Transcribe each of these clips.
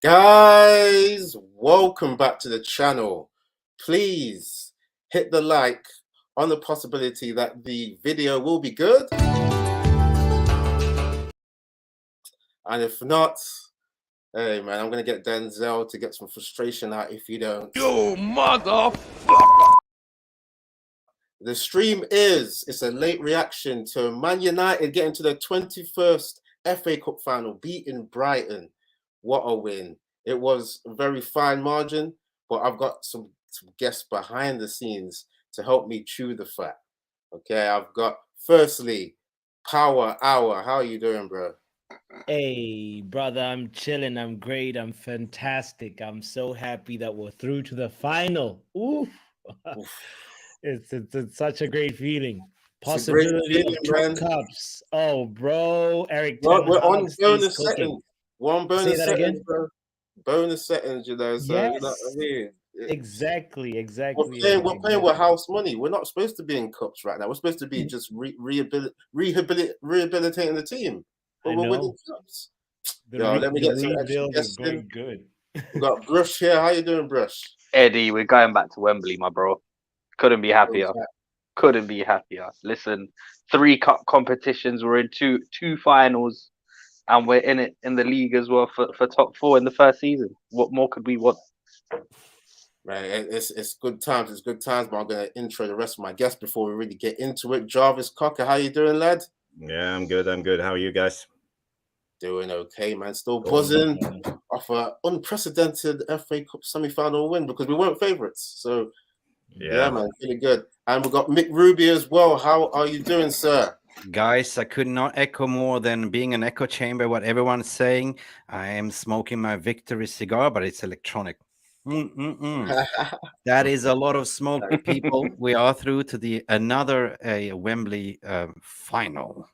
Guys, welcome back to the channel. Please hit the like on the possibility that the video will be good. And if not, hey man, I'm gonna get Denzel to get some frustration out if you don't. You motherfucker! The stream it's a late reaction to Man United getting to the 21st FA Cup final, beating Brighton. What a win. It was a very fine margin, but I've got some guests behind the scenes to help me chew the fat. Okay, I've got, firstly, Power Hour. How are you doing, bro? Hey, brother, I'm chilling. I'm great. I'm fantastic. I'm so happy that we're through to the final. Oof. It's such a great feeling. Possibility of two cups. Oh, bro, Eric. We're on bonus cooking. settings. We're on bonus Say that settings, again? bro. Bonus settings, you know. So Yes. you know what I mean. Exactly. We're playing with house money. We're not supposed to be in cups right now. We're supposed to be just rehabilitating the team. But we're winning cups. Yo, let me get some extra guests in. Good. We got Brush here. How you doing, Brush? Eddie, we're going back to Wembley, my bro. Couldn't be happier. Couldn't be happier. Listen, 3 cup competitions. We're in two finals, and we're in it in the league as well for top 4 in the first season. What more could we want? Right, it's good times. It's good times. But I'm gonna intro the rest of my guests before we really get into it. Jarvis Cocker, how you doing, lad? Yeah, I'm good. How are you guys? Doing okay, man. Still buzzing off an unprecedented FA Cup semi-final win because we weren't favourites. So yeah, man, really good. And we've got Mick Ruby as well. How are you doing, sir? Guys, I could not echo more than being an echo chamber what everyone's saying. I am smoking my victory cigar, but it's electronic. That is a lot of smoke, people. We are through to another Wembley final.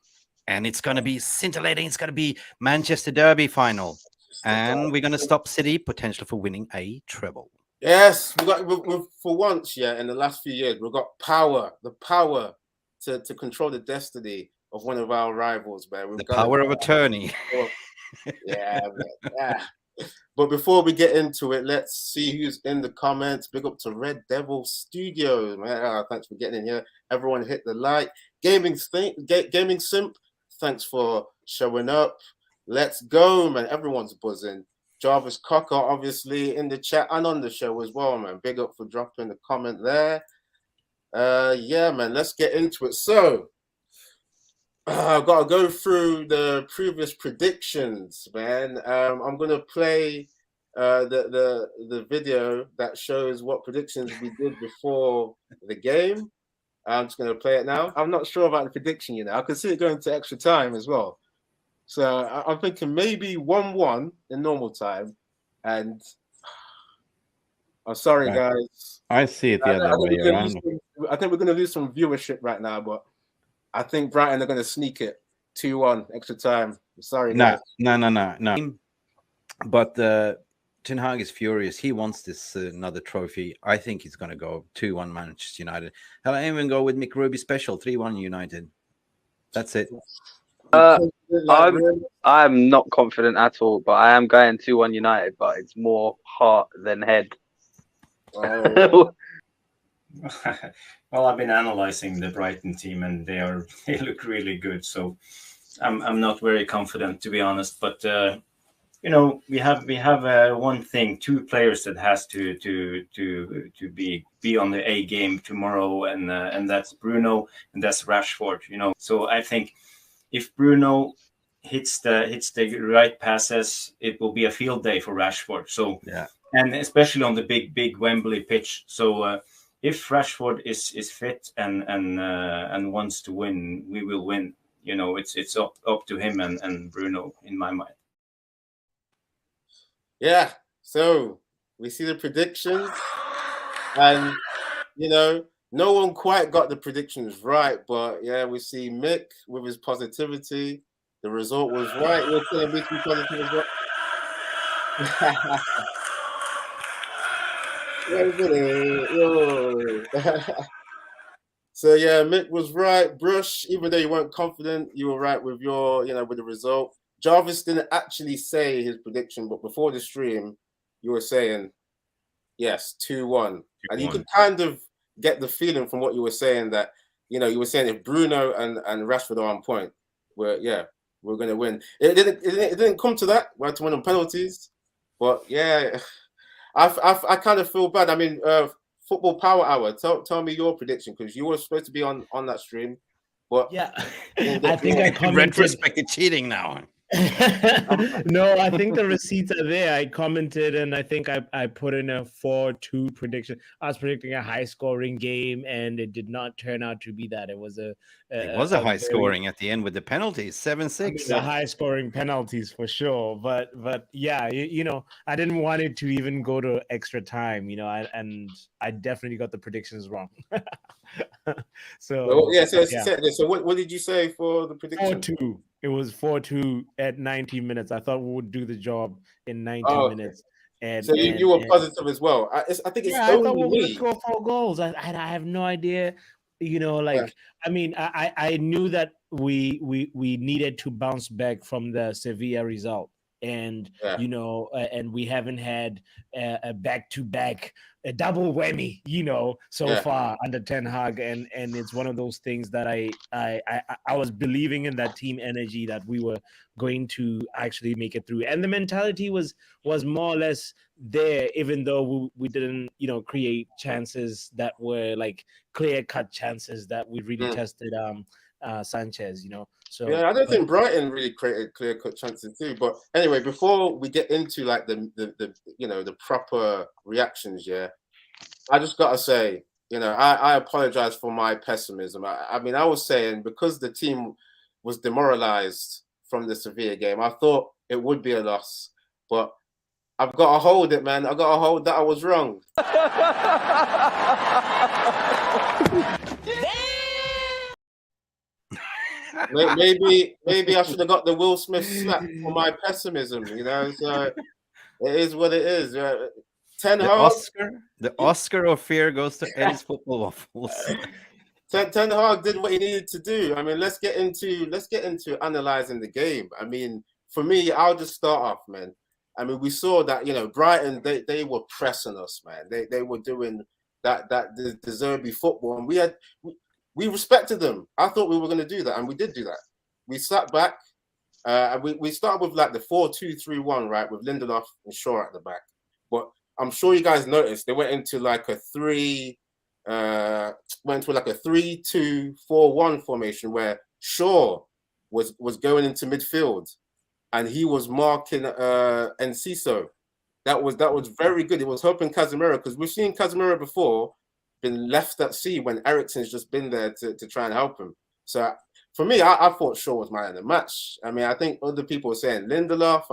And it's going to be scintillating. It's going to be Manchester Derby final. And we're going to stop City potential for winning a treble. Yes, we for once, in the last few years, we've got the power to control the destiny of one of our rivals, man. The power of attorney. Yeah. But before we get into it, let's see who's in the comments. Big up to Red Devil Studios, man. Thanks for getting in here. Everyone hit the like. Gaming Simp, thanks for showing up. Let's go, man. Everyone's buzzing. Jarvis Cocker, obviously, in the chat and on the show as well, man. Big up for dropping a comment there. Yeah, man, let's get into it. So, I've got to go through the previous predictions, man. I'm going to play the video that shows what predictions we did before the game. I'm just going to play it now. I'm not sure about the prediction, I can see it going to extra time as well. So I'm thinking maybe 1-1 in normal time. And I'm sorry, guys. I see it the other way around. I think we're going to lose some viewership right now, but I think Brighton are going to sneak it 2-1 extra time. I'm sorry, guys. No. But Ten Hag is furious. He wants this another trophy. I think he's going to go 2-1 Manchester United. Hell, I even go with Mick Ruby special 3-1 United. That's it. I'm not confident at all, but I am going 2-1 United, but it's more heart than head. Oh. Well, I've been analyzing the Brighton team, and they look really good. So I'm not very confident, to be honest. But we have one thing, 2 players that has to be on the A game tomorrow, and that's Bruno and that's Rashford. So I think if Bruno hits the right passes, it will be a field day for Rashford. So yeah, and especially on the big Wembley pitch. So if Rashford is fit and wants to win, we will win. It's up to him and Bruno in my mind. Yeah. So we see the predictions, and no one quite got the predictions right, but yeah, we see Mick with his positivity. The result was right. We're going to be positive as well. So yeah, Mick was right. Brush, even though you weren't confident, you were right with your, with the result. Jarvis didn't actually say his prediction, but before the stream, you were saying, yes, 2-1. And you could kind of get the feeling from what you were saying that, you know, you were saying if Bruno and Rashford are on point, we're going to win. It didn't come to that. We had to win on penalties. But yeah, I kind of feel bad. I mean, Football Power Hour, tell me your prediction, because you were supposed to be on that stream. But yeah, I think I commented. Retrospective cheating now. No, I think the receipts are there. I commented, and I think I put in a 4-2 prediction. I was predicting a high-scoring game, and it did not turn out to be that. It was a high scoring at the end with the penalties, 7-6. I mean, the high-scoring penalties for sure, but yeah, you know, I didn't want it to even go to extra time, you know, and I definitely got the predictions wrong. So what did you say for the prediction? 4-2. It was 4-2 at 90 minutes. I thought we would do the job in 90 minutes. And so you were positive as well. I think it's I thought we would score 4 goals. I have no idea. You know, like I mean, I knew that we needed to bounce back from the Sevilla result, and you know, and we haven't had a back-to-back, a double whammy, you know, so far under Ten Hag, and it's one of those things that I was believing in that team energy that we were going to actually make it through, and the mentality was more or less there, even though we didn't, you know, create chances that were like clear-cut chances that we really tested Sanchez, you know. So yeah, I don't think Brighton really created clear-cut chances too. But anyway, before we get into like the you know, the proper reactions, I just gotta say, you know, I apologize for my pessimism. I mean, I was saying because the team was demoralized from the Sevilla game, I thought it would be a loss, but I've got to hold it, man. I got to hold that I was wrong. Maybe I should have got the Will Smith slap for my pessimism, you know. So it is what it is. Ten Hag, the Oscar of fear goes to Eddie's Football Waffles. Ten Hag did what he needed to do. I mean, let's get into analyzing the game. I mean, for me, I'll just start off, man. I mean, we saw that, you know, Brighton, they were pressing us, man. They were doing that the Zerbi football, and we respected them. I thought we were going to do that, and we did do that. We sat back. We started with like the 4-2-3-1, right, with Lindelof and Shaw at the back. But I'm sure you guys noticed they went into like a 3-2-4-1 formation where Shaw was going into midfield, and he was marking Enciso. That was very good. It was helping Casemiro, because we've seen Casemiro before been left at sea when Eriksen's just been there to try and help him. So for me, I thought Shaw was man of the match. I mean, I think other people were saying Lindelof.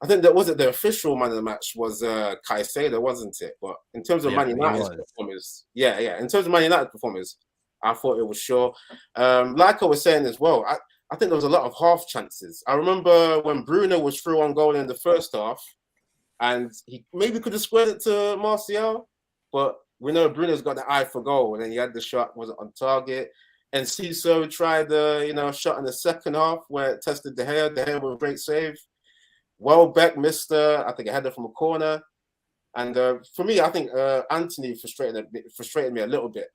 I think that wasn't the official man of the match was Caicedo, wasn't it? But in terms of Man United's performance, in terms of Man United's performance, I thought it was Shaw. Like I was saying as well, I think there was a lot of half chances. I remember when Bruno was through on goal in the first half, and he maybe could have squared it to Martial, but we know Bruno's got the eye for goal, and then he had the shot, wasn't on target. And Ciso tried the shot in the second half where it tested De Gea. De Gea with a great save. Welbeck missed I think a header from a corner. And for me, I think Anthony frustrated me a little bit,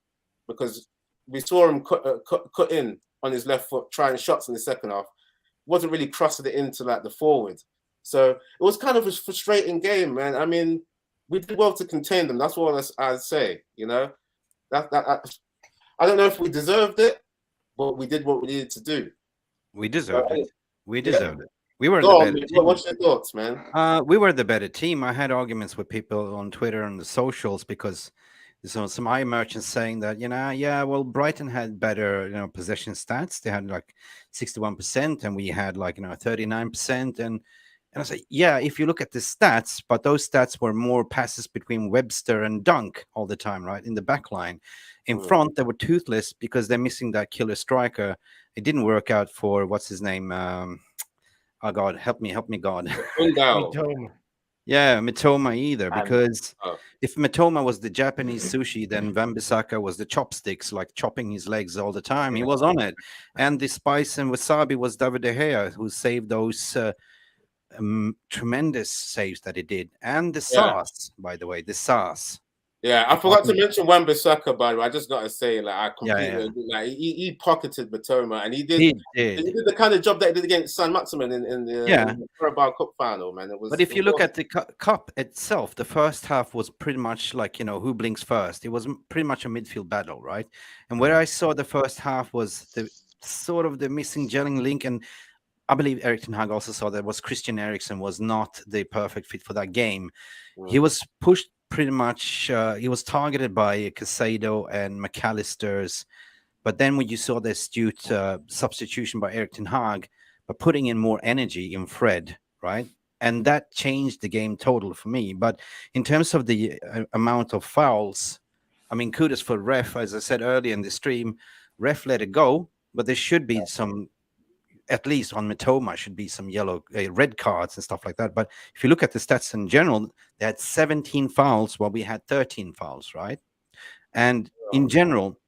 because we saw him cut in on his left foot, trying shots in the second half. Wasn't really crossing it into like the forward. So it was kind of a frustrating game, man. I mean, we did well to contain them. That's what I'd say, you know. I don't know if we deserved it, but we did what we needed to do. We deserved it. We deserved it. We were the better team. What's your thoughts, man? We were the better team. I had arguments with people on Twitter and the socials, because there's some eye merchants saying that, well, Brighton had better, possession stats. They had like 61%, and we had like 39%. And I say, yeah, if you look at the stats, but those stats were more passes between Webster and Dunk all the time, right? In the back line. In front, they were toothless because they're missing that killer striker. It didn't work out for, what's his name? Oh, God, help me, God. Yeah, Mitoma either, And because Oh. if Mitoma was the Japanese sushi, then Wan-Bissaka was the chopsticks, like chopping his legs all the time. He was on it. And the spice and wasabi was David De Gea, who saved those tremendous saves that he did. And the sauce, by the way, the sauce. Yeah, I forgot to mention Wan-Bissaka, by the way. I just gotta say, like, I completely agree. Like, he pocketed Matoma, and he did the kind of job that he did against San Maximin in the Carabao Cup final, man. It was. But if you look at the cup itself, the first half was pretty much like, you know, who blinks first. It was pretty much a midfield battle, right? And where I saw the first half was the sort of the missing gelling link, and I believe Erik ten Hag also saw that was Christian Eriksen was not the perfect fit for that game. He was pushed pretty much. He was targeted by Casado and McAllister's, but then when you saw the astute substitution by Erik ten Hag, by putting in more energy in Fred, right? And that changed the game total for me. But in terms of the amount of fouls, I mean, kudos for ref. As I said earlier in the stream, ref let it go, but there should be some, at least on Mitoma, should be some yellow, red cards and stuff like that. But if you look at the stats in general, they had 17 fouls while we had 13 fouls, right? And in general,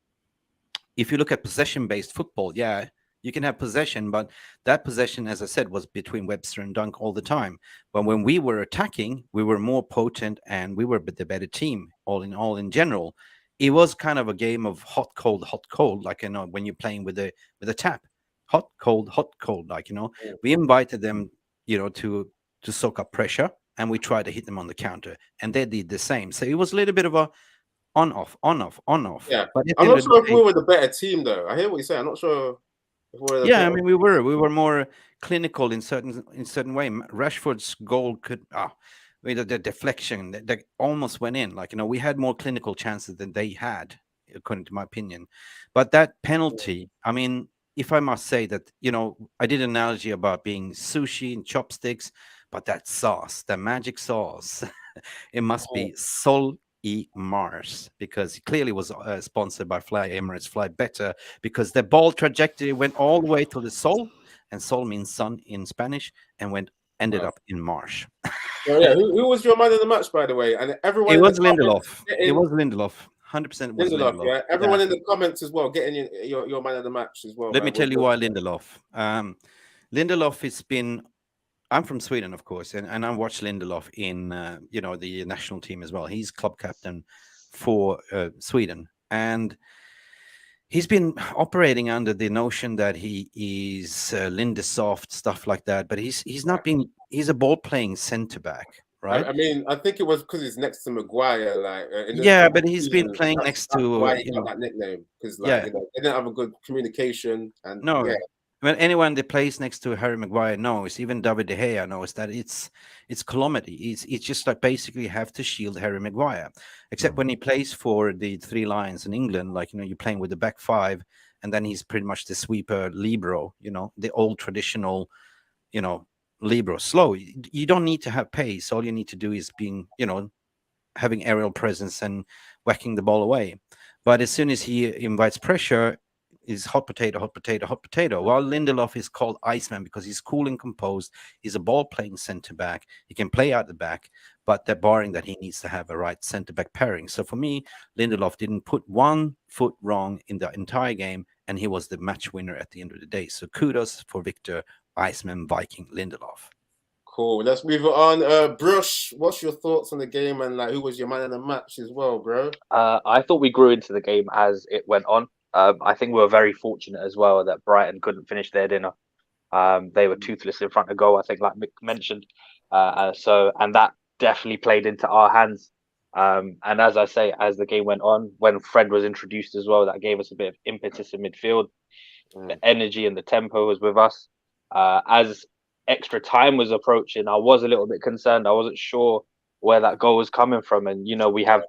if you look at possession-based football, yeah, you can have possession, but that possession, as I said, was between Webster and Dunk all the time. But when we were attacking, we were more potent and we were the better team, all in general. It was kind of a game of hot, cold, like, you know, when you're playing with a tap. Hot, cold, like, you know. We invited them, you know, to soak up pressure, and we tried to hit them on the counter, and they did the same. So it was a little bit of a on, off. Yeah, but I'm not sure if we were the better team, though. I hear what you say. I'm not sure. I mean, we were more clinical in certain way. Rashford's goal could the deflection that almost went in. Like, you know, we had more clinical chances than they had, according to my opinion. But that penalty, I mean, if I must say that, you know, I did an analogy about being sushi and chopsticks, but that sauce, the magic sauce, it must be Sol Mars, because he clearly was sponsored by Emirates Fly Better, because the ball trajectory went all the way to the Sol, and Sol means sun in Spanish, and ended up in Marsh. Well, yeah, who was your man of the match, by the way? And everyone. It was Lindelof. It was Lindelof. 100% was Lindelof. Yeah, everyone in the comments as well, getting your man of the match as well. Let me tell you why Lindelof. Lindelof has been. I'm from Sweden, of course, and I watched Lindelof in you know, the national team as well. He's club captain for Sweden, and he's been operating under the notion that he is Lindesoft, stuff like that. But he's not been. He's a ball playing centre back, right? I mean, I think it was because he's next to Maguire, like. But he's been playing next to. Why he got that nickname? Because you know, they didn't have a good communication, and Well, anyone that plays next to Harry Maguire knows, even David De Gea knows, that it's calamity. It's just like basically have to shield Harry Maguire, except when he plays for the Three Lions in England, like, you know, you're playing with the back five, and then he's pretty much the sweeper libero, you know, the old traditional, you know, libero. Slow. You don't need to have pace. All you need to do is being, you know, having aerial presence and whacking the ball away. But as soon as he invites pressure, is hot potato. While Lindelof is called Iceman because he's cool and composed. He's a ball-playing centre-back. He can play out the back, but they're barring that he needs to have a right centre-back pairing. So for me, Lindelof didn't put one foot wrong in the entire game, and he was the match winner at the end of the day. So kudos for Victor Iceman Viking Lindelof. Cool. Let's move it on. Brush, what's your thoughts on the game, and like, who was your man of the match as well, bro? I thought we grew into the game as it went on. I think we were very fortunate as well that Brighton couldn't finish their dinner. They were toothless in front of goal, I think, like Mick mentioned. And that definitely played into our hands. And as I say, as the game went on, when Fred was introduced as well, that gave us a bit of impetus in midfield. The energy and the tempo was with us. As extra time was approaching, I was a little bit concerned. I wasn't sure where that goal was coming from. And, you know, we have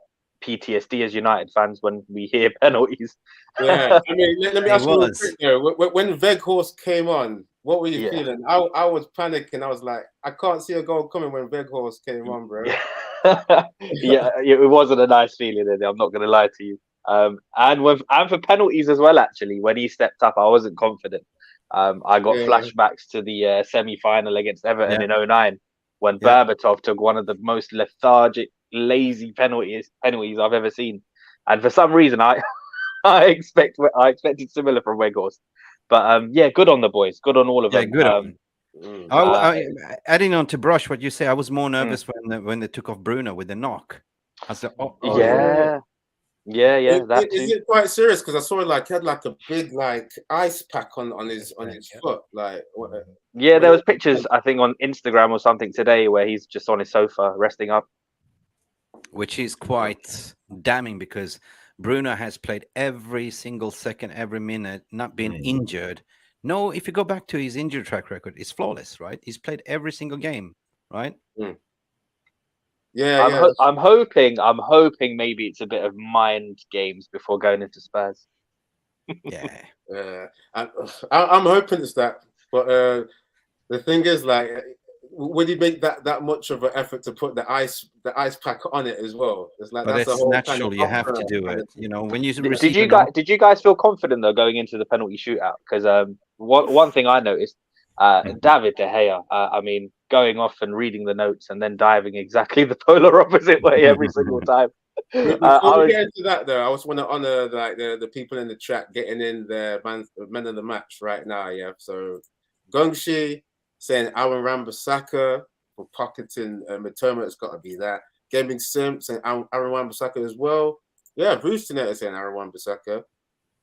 PTSD as United fans when we hear penalties. Yeah, I mean, let me ask you real quick there. When Weghorst came on, what were you feeling? I was panicking. I was like, I can't see a goal coming when Weghorst came on, bro. It wasn't a nice feeling. I'm not going to lie to you. And for penalties as well, actually, when he stepped up, I wasn't confident. I got flashbacks to the semi-final against Everton in 2009. when Berbatov took one of the most lethargic, lazy penalties I've ever seen. And for some reason, I expected similar from Weghorst. But yeah, good on the boys. Good on all of them. Good on. Adding on to Brush, what you say, I was more nervous when they took off Bruno with the knock. I said, yeah. That is it quite serious? Because I saw he had like a big ice pack on his foot. Yeah, there was pictures I think on Instagram or something today where he's just on his sofa resting up, which is quite damning because Bruno has played every single second, every minute, not been injured. No, if you go back to his injury track record, it's flawless, right? He's played every single game, right? Yeah, I'm hoping maybe it's a bit of mind games before going into Spurs. I'm hoping it's that, but the thing is, would he make that much of an effort to put the ice pack on it as well? It's but that's it's a whole natural. You have to do it. When you did you guys feel confident though going into the penalty shootout? Because one thing I noticed, David De Gea, I mean, going off and reading the notes and then diving exactly the polar opposite way every single time. Before we get into that, though, I just want to honor the people in the chat getting in their men of the match right now. Yeah, so Gongshi saying Aaron Wan-Bissaka for pocketing Mitoma. It's got to be that. Gaming Sim saying Aaron Wan-Bissaka as well. Yeah, Bruce Tenet saying Aaron Wan-Bissaka.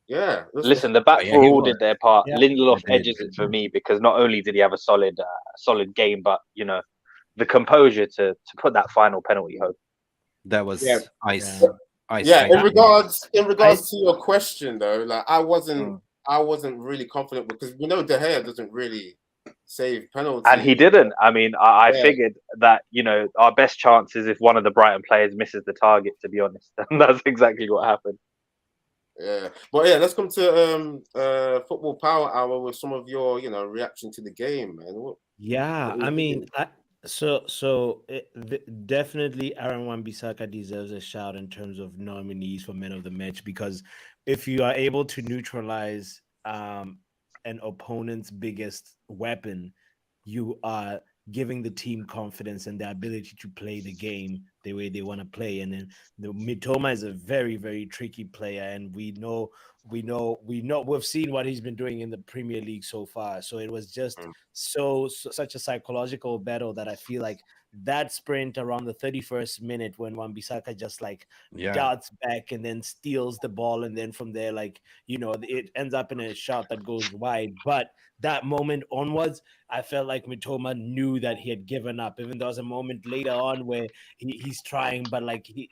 Yeah. Listen, the back four all did their part. Yeah. Lindelof edges it for me because not only did he have a solid game, but the composure to put that final penalty home. That was ice. Yeah. In regards to your question though, I wasn't really confident because De Gea doesn't really save penalties. And he didn't. I mean, I figured that, our best chance is if one of the Brighton players misses the target, to be honest. And that's exactly what happened. Yeah. But yeah, let's come to Football Power Hour with some of your, reaction to the game, man. I mean, definitely Aaron Wan-Bissaka deserves a shout in terms of nominees for men of the match, because if you are able to neutralize an opponent's biggest weapon, you are giving the team confidence and the ability to play the game the way they want to play. And then Mitoma is a very, very tricky player, and we've seen what he's been doing in the Premier League so far. So it was just such a psychological battle that I feel like that sprint around the 31st minute when Wan-Bissaka just darts back and then steals the ball, and then from there it ends up in a shot that goes wide. But that moment onwards, I felt like Mitoma knew that he had given up. Even there was a moment later on where he's trying, but he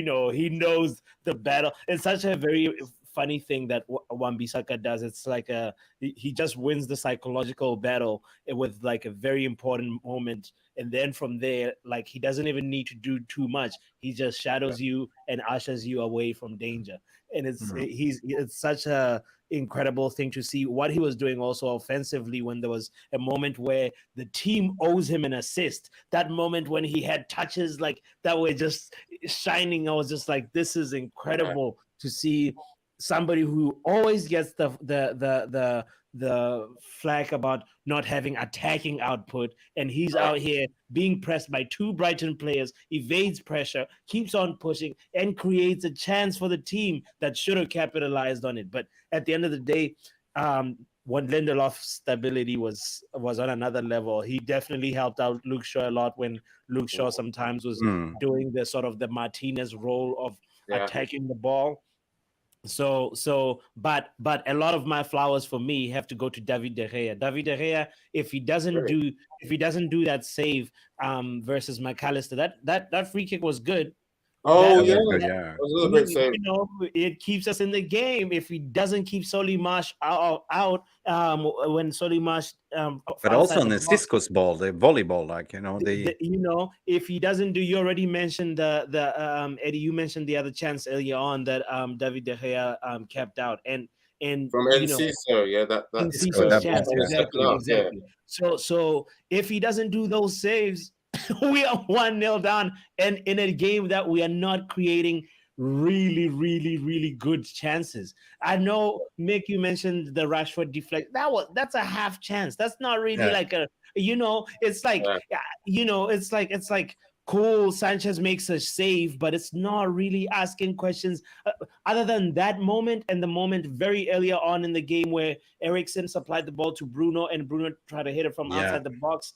knows the battle. It's such a very funny thing that Wan-Bissaka does. It's like he just wins the psychological battle with a very important moment, and then from there, he doesn't even need to do too much. He just shadows you and ushers you away from danger. And it's such a incredible thing to see what he was doing also offensively when there was a moment where the team owes him an assist. That moment when he had touches that were just shining, I was just like, this is incredible to see somebody who always gets the flag about not having attacking output, and he's out here being pressed by two Brighton players, evades pressure, keeps on pushing, and creates a chance for the team that should have capitalized on it. But at the end of the day, when Lindelof's stability was on another level, he definitely helped out Luke Shaw a lot when Luke Shaw sometimes was doing the sort of the Martinez role of attacking the ball. But a lot of my flowers for me have to go to David De Gea. David De Gea, if he doesn't do that save versus McAllister, that free kick was good. Oh, it was a great save. It keeps us in the game. If he doesn't keep Solimash out when Solimash but also on the Cisco's ball, the volleyball, if he doesn't do, you already mentioned the Eddie, you mentioned the other chance earlier on that David De Gea kept out, and from Enciso, that Enciso's chance, exactly. So if he doesn't do those saves, we are 1-0 down, and in a game that we are not creating really, really, really good chances. I know, Mick, you mentioned the Rashford deflect. That's a half chance. That's not really like a, it's like, it's like cool. Sanchez makes a save, but it's not really asking questions. Other than that moment and the moment very earlier on in the game where Eriksen supplied the ball to Bruno and Bruno tried to hit it from outside the box.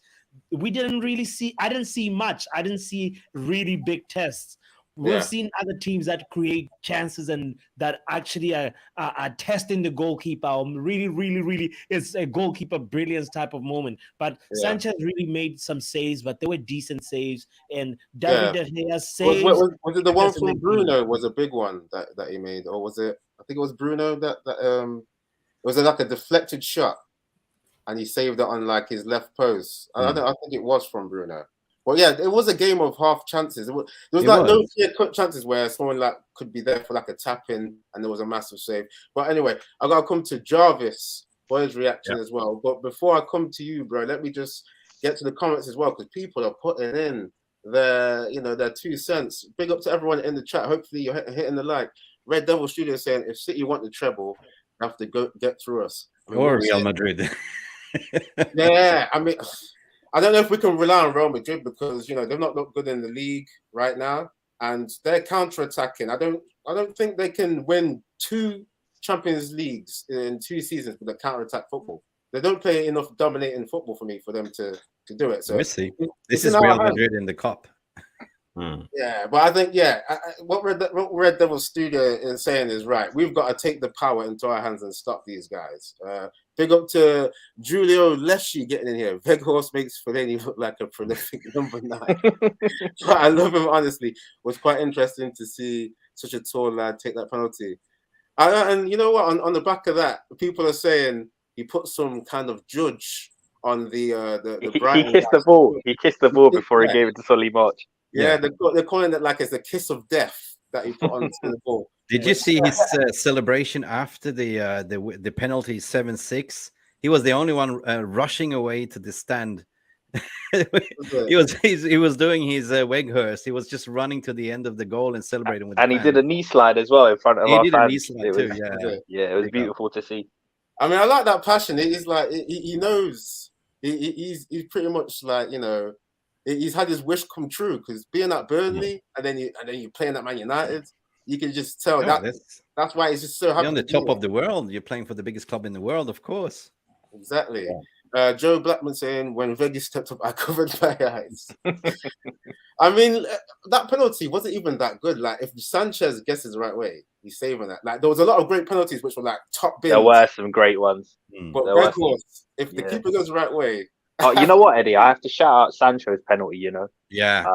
We didn't really see, I didn't see much. I didn't see really big tests. We've seen other teams that create chances and that actually are testing the goalkeeper. Really, really, really, it's a goalkeeper brilliance type of moment. But Sanchez really made some saves, but they were decent saves. And David De Gea saves. Was it the one from Bruno? Was a big one that he made, or was it? I think it was Bruno that was it like a deflected shot, and he saved it on like his left post. I think it was from Bruno. Well, yeah, it was a game of half chances. There was no clear-cut chances where someone like could be there for like a tap-in and there was a massive save. But anyway, I gotta come to Jarvis for his reaction as well. But before I come to you, bro, let me just get to the comments as well, because people are putting in their 2 cents. Big up to everyone in the chat. Hopefully you're hitting the like. Red Devil Studio saying if City want the treble, they have to go get through us. Or Real Madrid. Yeah, I mean, I don't know if we can rely on Real Madrid because they've not looked good in the league right now, and they're counter-attacking. I don't think they can win 2 Champions Leagues in 2 seasons with a counter-attack football. They don't play enough dominating football for me for them to do it. So we'll see. This is Real Madrid in the cup. Yeah, but I think what Red Devil Studio is saying is right. We've got to take the power into our hands and stop these guys. Big up to Julio Leschi getting in here. Veghorst makes Fellaini look like a prolific number 9. But I love him, honestly. It was quite interesting to see such a tall lad take that penalty. And you know what? On the back of that, people are saying he put some kind of judge on the Brighton. He kissed the ball. He kissed the ball before he gave it to Solly March. Yeah, they're calling it like it's a kiss of death that he put on the ball. Did you see his celebration after the penalty 7-6? He was the only one rushing away to the stand. he was doing his Weghorst. He was just running to the end of the goal and celebrating with. And he did a knee slide as well in front of our fans. He did a knee slide too. Yeah, it was beautiful to see. I mean, I like that passion. He's like he knows. He's pretty much like he's had his wish come true, because being at Burnley and then you playing at Man United, you can just tell that's why he's just so happy. You're on the top of the world. You're playing for the biggest club in the world, of course. Exactly. Yeah. Joe Blackman saying when Veggie stepped up, I covered my eyes. I mean, that penalty wasn't even that good. Like, if Sanchez guesses the right way, he's saving that. Like, there was a lot of great penalties which were like top bins. There were some great ones. But Veghorst, if the keeper goes the right way. Oh, you know what, Eddie? I have to shout out Sancho's penalty. Yeah.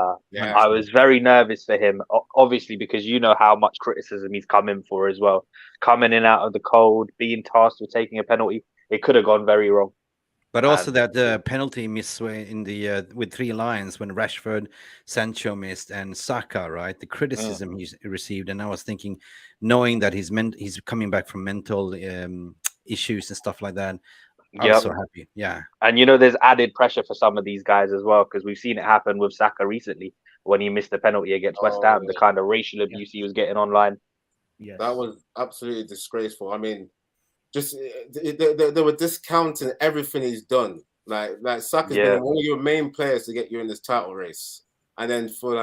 I was very nervous for him, obviously, because you know how much criticism he's come in for as well. Coming in out of the cold, being tasked with taking a penalty, it could have gone very wrong. But also that penalty miss in the with 3 lines when Rashford, Sancho missed, and Saka, right? The criticism he received, and I was thinking, knowing that he's coming back from mental issues and stuff like that. I'm so happy. Yeah. And there's added pressure for some of these guys as well, because we've seen it happen with Saka recently when he missed the penalty against West Ham, the kind of racial abuse he was getting online. Yes. That was absolutely disgraceful. I mean, just they were discounting everything he's done. Like Saka's been one of your main players to get you in this title race. And then for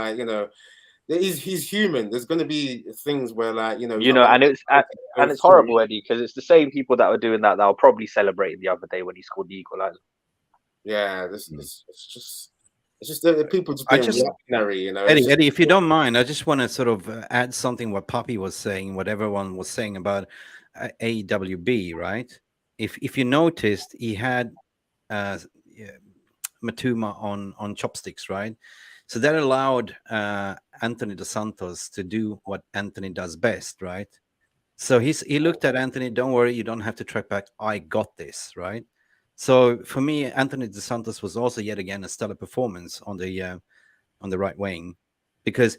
he's human. There's going to be things where and it's horrible, Eddie, because it's the same people that were doing that were probably celebrating the other day when he scored the equalizer. Yeah, it's just the people just being reactionary, Eddie, if you don't mind, I just want to sort of add something what Poppy was saying, what everyone was saying about AWB, right? If you noticed, he had Matuma on chopsticks, right? So that allowed Anthony Dos Santos to do what Anthony does best, right? So he looked at Anthony, don't worry, you don't have to track back. I got this, right? So for me, Anthony Dos Santos was also yet again a stellar performance on the right wing, because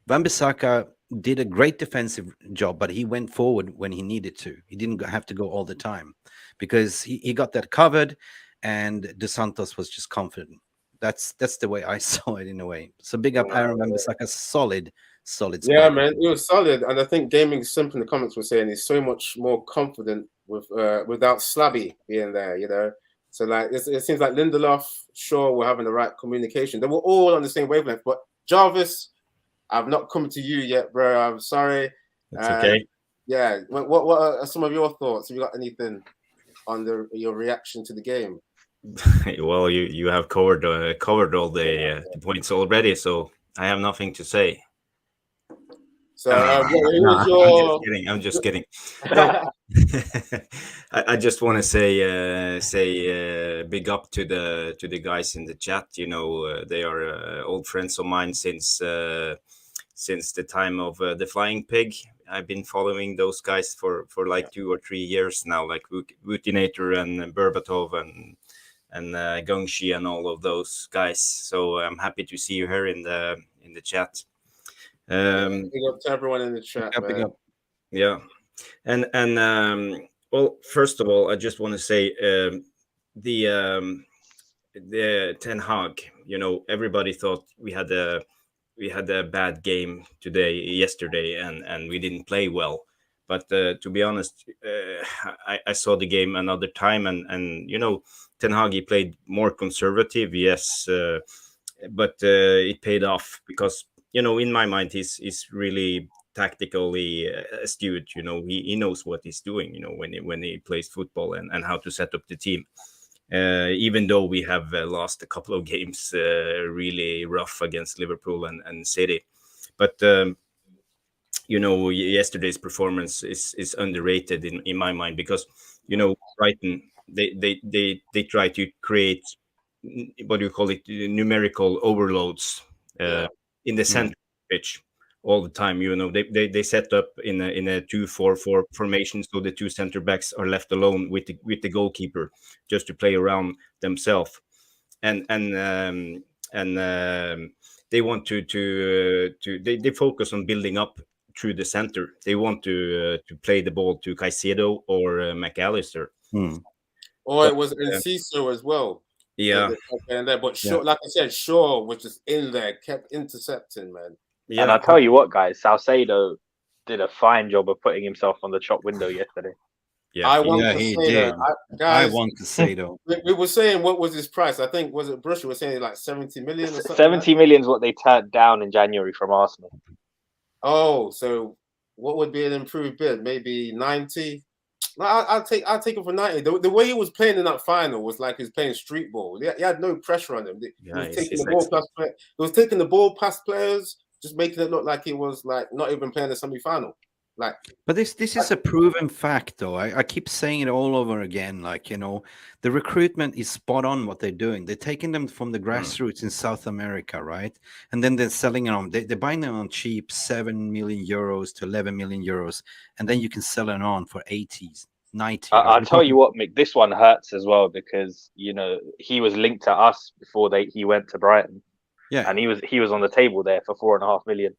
Wan-Bissaka did a great defensive job, but he went forward when he needed to. He didn't have to go all the time because he got that covered, and Dos Santos was just confident. That's the way I saw it in a way. So big up Aaron Wan-Bissaka, solid solid. Yeah, man, it was solid, and I think Gaming Simp in the comments were saying he's so much more confident with without Slabby being there, you know. So like it seems like Lindelof, Shaw were having the right communication. They were all on the same wavelength. But Jarvis, I've not come to you yet, bro. I'm sorry. It's okay. Yeah. What are some of your thoughts? Have you got anything on your reaction to the game? Well, you have covered all the points already, so I have nothing to say. So I'm just kidding. No. I just want to say big up to the guys in the chat. You know, they are old friends of mine since the time of the Flying Pig. I've been following those guys for like 2 or 3 years now, like Wutinator and Berbatov and Gongshi and all of those guys. So I'm happy to see you here in the chat. Big up to everyone in the chat, man. Yeah, and well, first of all, I just want to say the Ten Hag. You know, everybody thought we had a bad game yesterday, and we didn't play well. But to be honest, I saw the game another time, and you know, Ten Hag, he played more conservative, yes, but it paid off because, you know, in my mind, he's really tactically astute. You know, he knows what he's doing, you know, when he plays football and how to set up the team. Even though we have lost a couple of games really rough against Liverpool and City. But, you know, yesterday's performance is underrated in my mind because, you know, Brighton, they try to create, what do you call it, numerical overloads in the center pitch all the time. You know, they set up in a 2-4-4 formation, so the two center backs are left alone with the goalkeeper just to play around themselves, and they want to they focus on building up through the center. They want to play the ball to Caicedo or McAllister. Or it was Enciso as well. Yeah. But Shaw, like I said, Shaw was just in there, kept intercepting, man. Yeah. And I tell you what, guys, Salcedo did a fine job of putting himself on the shop window yesterday. Yeah, I want to say though. We were saying, what was his price? I think, was it Brush was saying like 70 million or something? 70 million is what they turned down in January from Arsenal. Oh, so what would be an improved bid? Maybe 90? I'll take him for 90. The way he was playing in that final was like he was playing street ball. He had no pressure on him. He was taking the ball past players, just making it look like he was like not even playing the semi-final. Like, but this is a proven fact, though. I keep saying it all over again. Like, you know, the recruitment is spot on what they're doing. They're taking them from the grassroots in South America, right? And then they're selling it on. They're buying them on cheap, 7 million euros to 11 million euros, and then you can sell it on for 80s. 90. I'll tell you what, Mick, this one hurts as well because, you know, he was linked to us before he went to Brighton. Yeah. And he was on the table there for 4.5 million.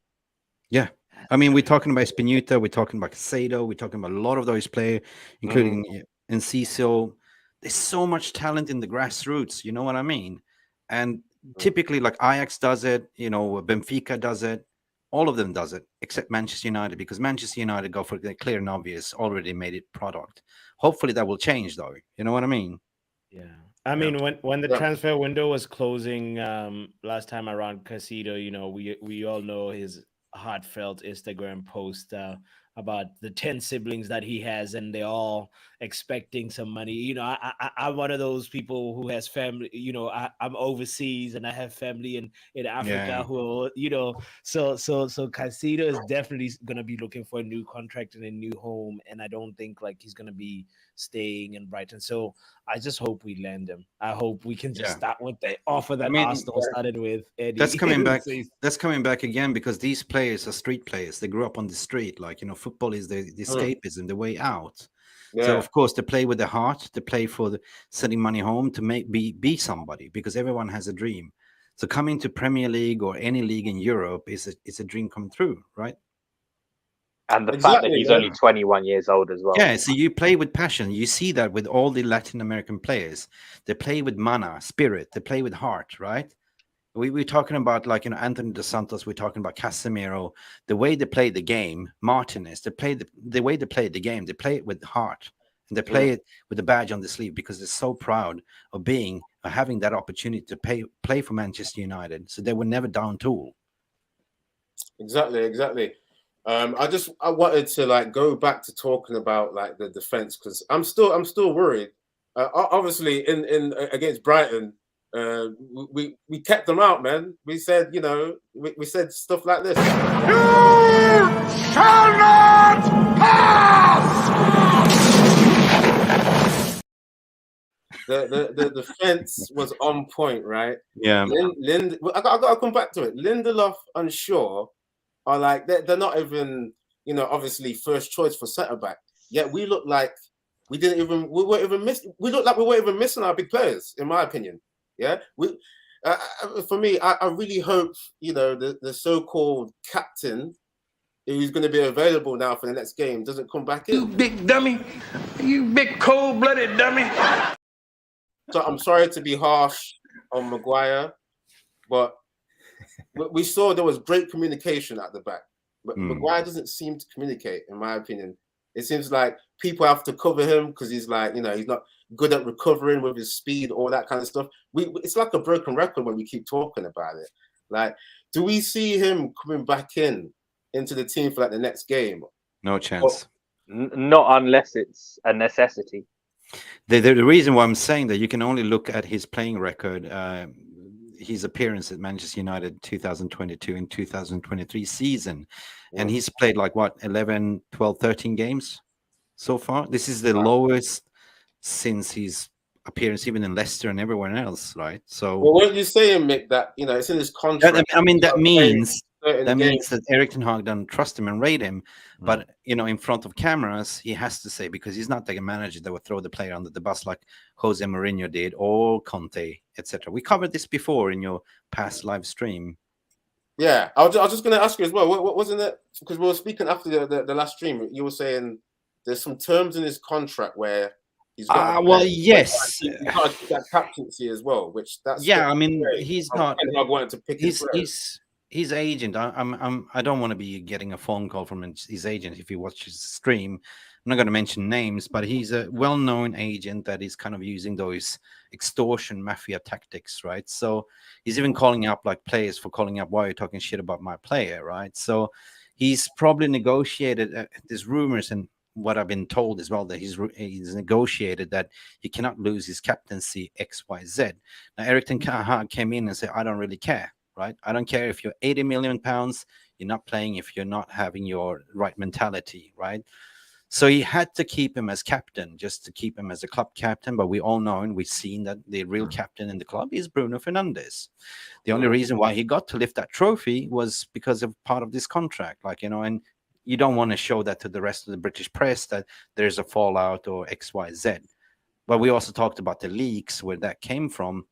Yeah. I mean, we're talking about Spinuta, we're talking about Casado, we're talking about a lot of those players, including Enciso. There's so much talent in the grassroots, you know what I mean? And typically, like Ajax does it, you know, Benfica does it, all of them does it, except Manchester United, because Manchester United go for the clear and obvious, already made it product. Hopefully that will change, though. You know what I mean? Yeah. I mean, when the transfer window was closing last time around, Casado, you know, we all know his heartfelt Instagram post about the 10 siblings that he has, and they're all expecting some money. You know, I'm one of those people who has family, you know, I'm overseas and I have family in Africa who, you know, so Caicedo is definitely going to be looking for a new contract and a new home. And I don't think like he's going to be staying in Brighton. So I just hope we land him. I hope we can just start with the offer that Arsenal started with. Eddie. That's coming back. That's coming back again because these players are street players. They grew up on the street. Like, you know, football is the escapism, the way out. Yeah. So of course, they play with their heart. They play for sending money home to be somebody, because everyone has a dream. So coming to Premier League or any league in Europe is a dream come true, right? And the fact that he's only 21 years old as well. Yeah, so you play with passion. You see that with all the Latin American players. They play with mana, spirit. They play with heart, right? We're talking about, like, Anthony Dos Santos. We're talking about Casemiro. The way they play the game, Martinez. They play the way they play the game. They play it with heart, and they play it with the badge on the sleeve because they're so proud of having that opportunity to play for Manchester United. So they were never down tool. Exactly. I wanted to like go back to talking about like the defense, because I'm still worried. Obviously, in against Brighton, we kept them out, man. We said, we said stuff like this. You shall not pass! The defense was on point, right? Yeah. I got to come back to it. Lindelof and Shaw are like, they're not even, obviously first choice for centre back. Yet we look like we weren't even missing our big players, in my opinion. Yeah, for me, I really hope the so-called captain, who's going to be available now for the next game, doesn't come back in. You big dummy, you big cold-blooded dummy. So I'm sorry to be harsh on Maguire, but we saw there was great communication at the back. But Maguire doesn't seem to communicate, in my opinion. It seems like people have to cover him because he's like, he's not good at recovering with his speed, all that kind of stuff. It's like a broken record when we keep talking about it. Like, do we see him coming back into the team for like the next game? No chance. Not unless it's a necessity. The reason why I'm saying that, you can only look at his playing record, his appearance at Manchester United 2022 and 2023 season. Yeah. And he's played like 11, 12, 13 games so far. This is the lowest since his appearance even in Leicester and everywhere else, right? So, well, what are you saying, Mick, that it's in his contract? I mean, that means that Erik ten Hag doesn't trust him and rate him. But in front of cameras, he has to say, because he's not like a manager that would throw the player under the bus like Jose Mourinho did, or Conte, etc. We covered this before in your past live stream. Yeah, I was just going to ask you as well. What wasn't it? Because we were speaking after the last stream. You were saying there's some terms in his contract where he's got. Well, yes, he's got to keep that captaincy as well. Which that's I mean, he's not. I wanted to pick his agent. I don't want to be getting a phone call from his agent if he watches the stream. I'm not going to mention names, but he's a well-known agent that is kind of using those extortion mafia tactics, right? So he's even calling up like players for calling up, why are you talking shit about my player, right? So he's probably negotiated. There's rumors, and what I've been told as well, that he's negotiated that he cannot lose his captaincy XYZ. Now Erik ten Hag came in and said, I don't really care, right? I don't care if you're 80 million pounds, you're not playing if you're not having your right mentality, right? So he had to keep him as captain, just to keep him as a club captain. But we all know and we've seen that the real captain in the club is Bruno Fernandes. The only reason why he got to lift that trophy was because of part of this contract, and you don't want to show that to the rest of the British press that there's a fallout or XYZ. But we also talked about the leaks, where that came from.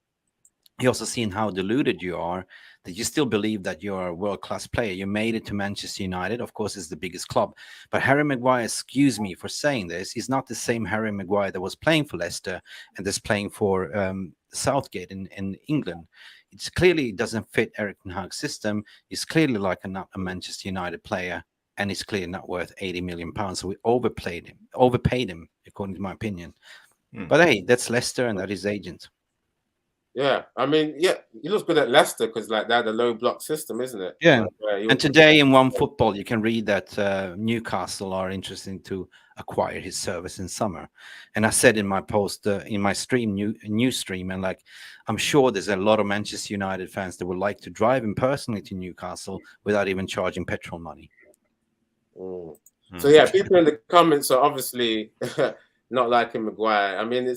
You also seen how deluded you are, that you still believe that you're a world-class player. You made it to Manchester United. Of course, it's the biggest club. But Harry Maguire, excuse me for saying this, he's not the same Harry Maguire that was playing for Leicester and that's playing for Southgate in England. It clearly doesn't fit Erik ten Hag's system. He's clearly not a Manchester United player, and he's clearly not worth 80 million pounds. So we overpaid him, according to my opinion. But hey, that's Leicester and that is agent. Yeah, I mean, he looks good at Leicester because like they had a low block system, isn't it? Yeah. And today in One Football, you can read that Newcastle are interested to acquire his service in summer. And I said in my post, in my stream, new stream, and like, I'm sure there's a lot of Manchester United fans that would like to drive him personally to Newcastle without even charging petrol money. So yeah, people in the comments are obviously not liking Maguire. I mean,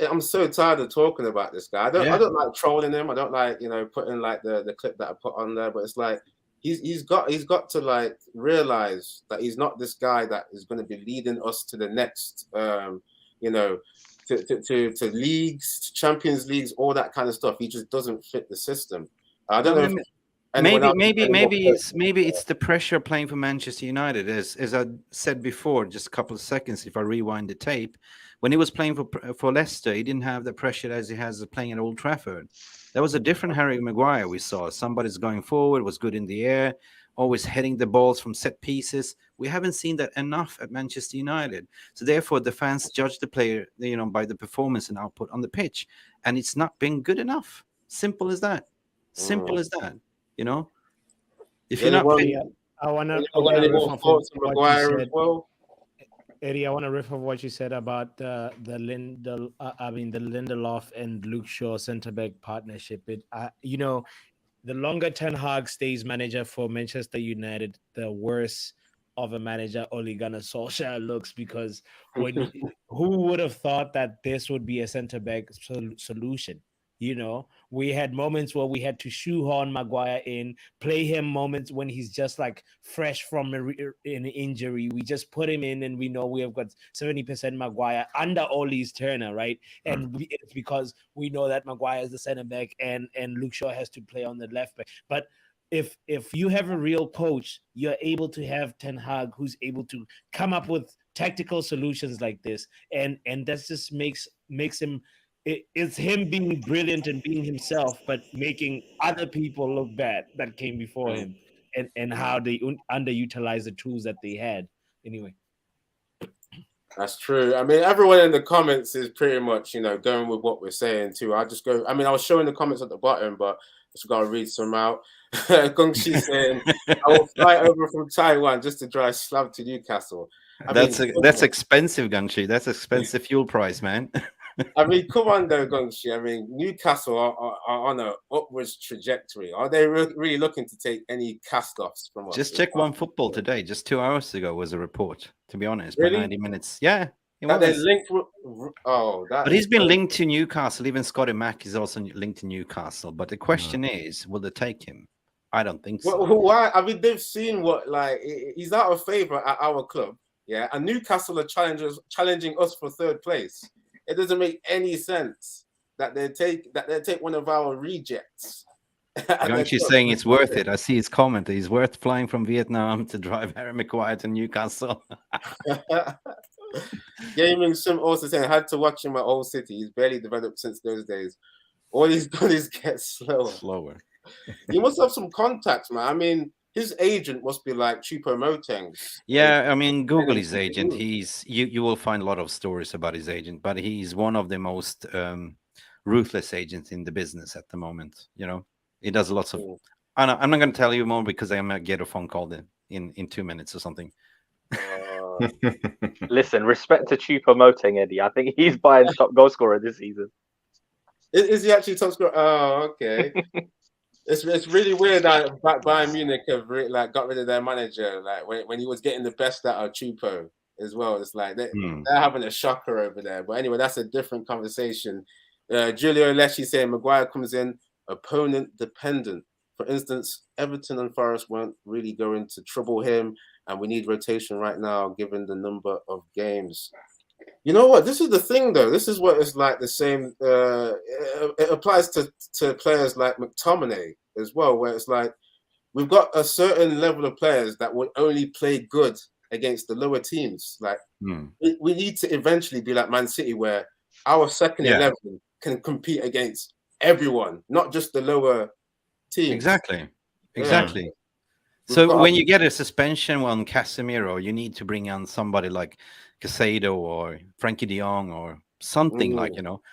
I'm so tired of talking about this guy. I don't like trolling him. I don't like putting like the clip that I put on there. But it's like he's got to like realize that he's not this guy that is going to be leading us to the next to leagues, to Champions Leagues, all that kind of stuff. He just doesn't fit the system. I don't know. Maybe it's the pressure playing for Manchester United. As I said before, just a couple of seconds, if I rewind the tape, when he was playing for Leicester, he didn't have the pressure as he has playing at Old Trafford. That was a different Harry Maguire we saw. Somebody's going forward, was good in the air, always heading the balls from set pieces. We haven't seen that enough at Manchester United. So therefore, the fans judge the player, by the performance and output on the pitch, and it's not been good enough. Simple as that. Simple as that. If you're not playing, I wanna any riff more off thoughts on what you Maguire as said. well? Eddie, I want to riff off what you said about the Lindelof and Luke Shaw centre back partnership. The longer Ten Hag stays manager for Manchester United, the worse of a manager Ole Gunnar Solskjaer looks, because who would have thought that this would be a centre back solution? We had moments where we had to shoehorn Maguire in, play him moments when he's just like fresh from an injury. We just put him in, and we know we have got 70% Maguire under Ole's Turner, right? And it's because we know that Maguire is the center back, and Luke Shaw has to play on the left back. But if you have a real coach, you're able to have Ten Hag, who's able to come up with tactical solutions like this, and that just makes him. It's him being brilliant and being himself, but making other people look bad that came before him, and how they underutilize the tools that they had. Anyway, that's true. I mean, everyone in the comments is pretty much, going with what we're saying too. I was showing the comments at the bottom, but I just gotta read some out. Gongshi saying, "I will fly over from Taiwan just to drive slab to Newcastle." That's expensive, Gongshi. That's expensive fuel price, man. I mean, come on though, Gongshi. I mean, Newcastle are on an upwards trajectory. Are they really looking to take any cast-offs from us? Just check One Football today. Just 2 hours ago was a report, to be honest. Really? By 90 minutes. Yeah. They linked with, but he's been linked to Newcastle. Even Scotty Mack is also linked to Newcastle. But the question is, will they take him? I don't think so. Well, why? I mean, they've seen he's out of favor at our club. Yeah. And Newcastle are challenging us for third place. It doesn't make any sense that they take one of our rejects. She's saying it's worth it. I see his comment. He's worth flying from Vietnam to drive Harry Maguire to Newcastle. Gaming Sim also saying, I had to watch him at Old City. He's barely developed since those days. All he's done is get slower. He must have some contacts, man. I mean, his agent must be like Choupo-Moting. Yeah, I mean, Google his agent. You will find a lot of stories about his agent, but he's one of the most ruthless agents in the business at the moment. He does lots of. I'm not going to tell you more because I might get a phone call in 2 minutes or something. Listen, respect to Choupo-Moting, Eddie. I think he's Bayern's top goal scorer this season. Is he actually top scorer? Oh, okay. It's really weird that Bayern Munich have got rid of their manager, when he was getting the best out of Choupo as well. It's like they're having a shocker over there. But anyway, that's a different conversation. Giulio Leschi saying Maguire comes in opponent dependent. For instance, Everton and Forest weren't really going to trouble him, and we need rotation right now given the number of games. You know what? This is the thing, though. This is what is like the same. It applies to players like McTominay as well, where it's like we've got a certain level of players that would only play good against the lower teams. Like we need to eventually be like Man City, where our second 11 can compete against everyone, not just the lower teams. Exactly. So when you get a suspension on Casemiro, you need to bring on somebody like Casado or Frankie de Jong or something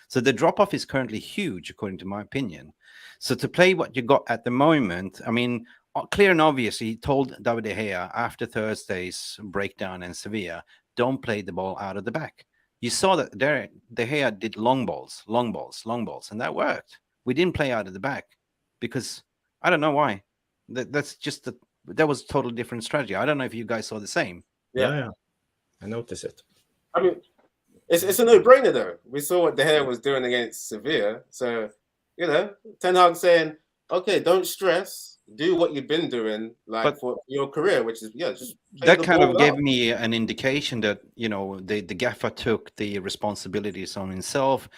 So the drop-off is currently huge, according to my opinion. So to play what you got at the moment, I mean, clear and obvious, he told David De Gea after Thursday's breakdown in Sevilla, don't play the ball out of the back. You saw that De Gea did long balls, and that worked. We didn't play out of the back because I don't know why. That was a totally different strategy. I don't know if you guys saw the same. Yeah. I noticed it. I mean, it's a no-brainer though. We saw what De Gea was doing against Sevilla. So, Ten Hag saying, okay, don't stress. Do what you've been doing for your career, which is, just that kind of gave me an indication that, the gaffer took the responsibilities on himself.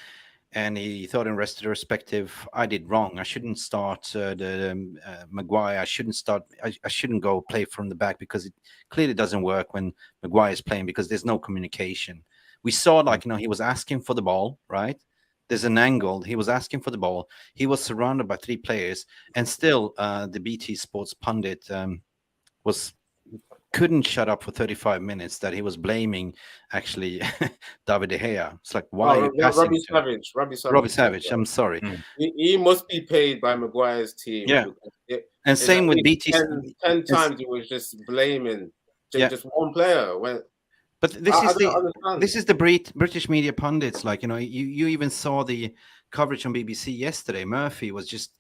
And he thought, in retrospective, I did wrong. I shouldn't start Maguire. I shouldn't go play from the back because it clearly doesn't work when Maguire is playing because there's no communication. We saw he was asking for the ball, right? there's an angle. He was asking for the ball. He was surrounded by 3 players, and still the BT Sports pundit couldn't shut up for 35 minutes that he was blaming actually David De Gea. It's like, why are you passing Robbie to Savage? Robbie Savage? I'm sorry. He must be paid by Maguire's team. Yeah, and same with BT. 10 times he was just blaming just one player. But this is the British media pundits. Like, you even saw the coverage on BBC yesterday. Murphy was just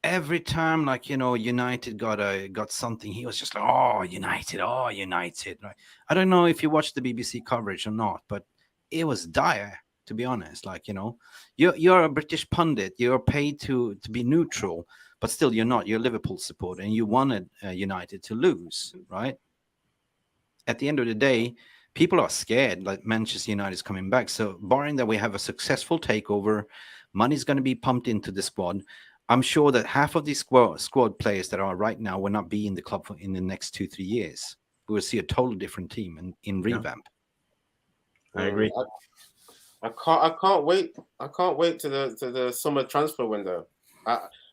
every time, like, United got something, he was just like, oh United. Right? I don't know if you watched the BBC coverage or not, but it was dire, to be honest. Like, you're a British pundit. You're paid to be neutral, but still you're not. You're a Liverpool supporter, and you wanted United to lose, right? At the end of the day, people are scared like Manchester United is coming back. So barring that we have a successful takeover, money's going to be pumped into the squad. I'm sure that half of these squad players that are right now will not be in the club in the next 2-3 years. We will see a totally different team in revamp. I agree. I can't wait. I can't wait to the summer transfer window,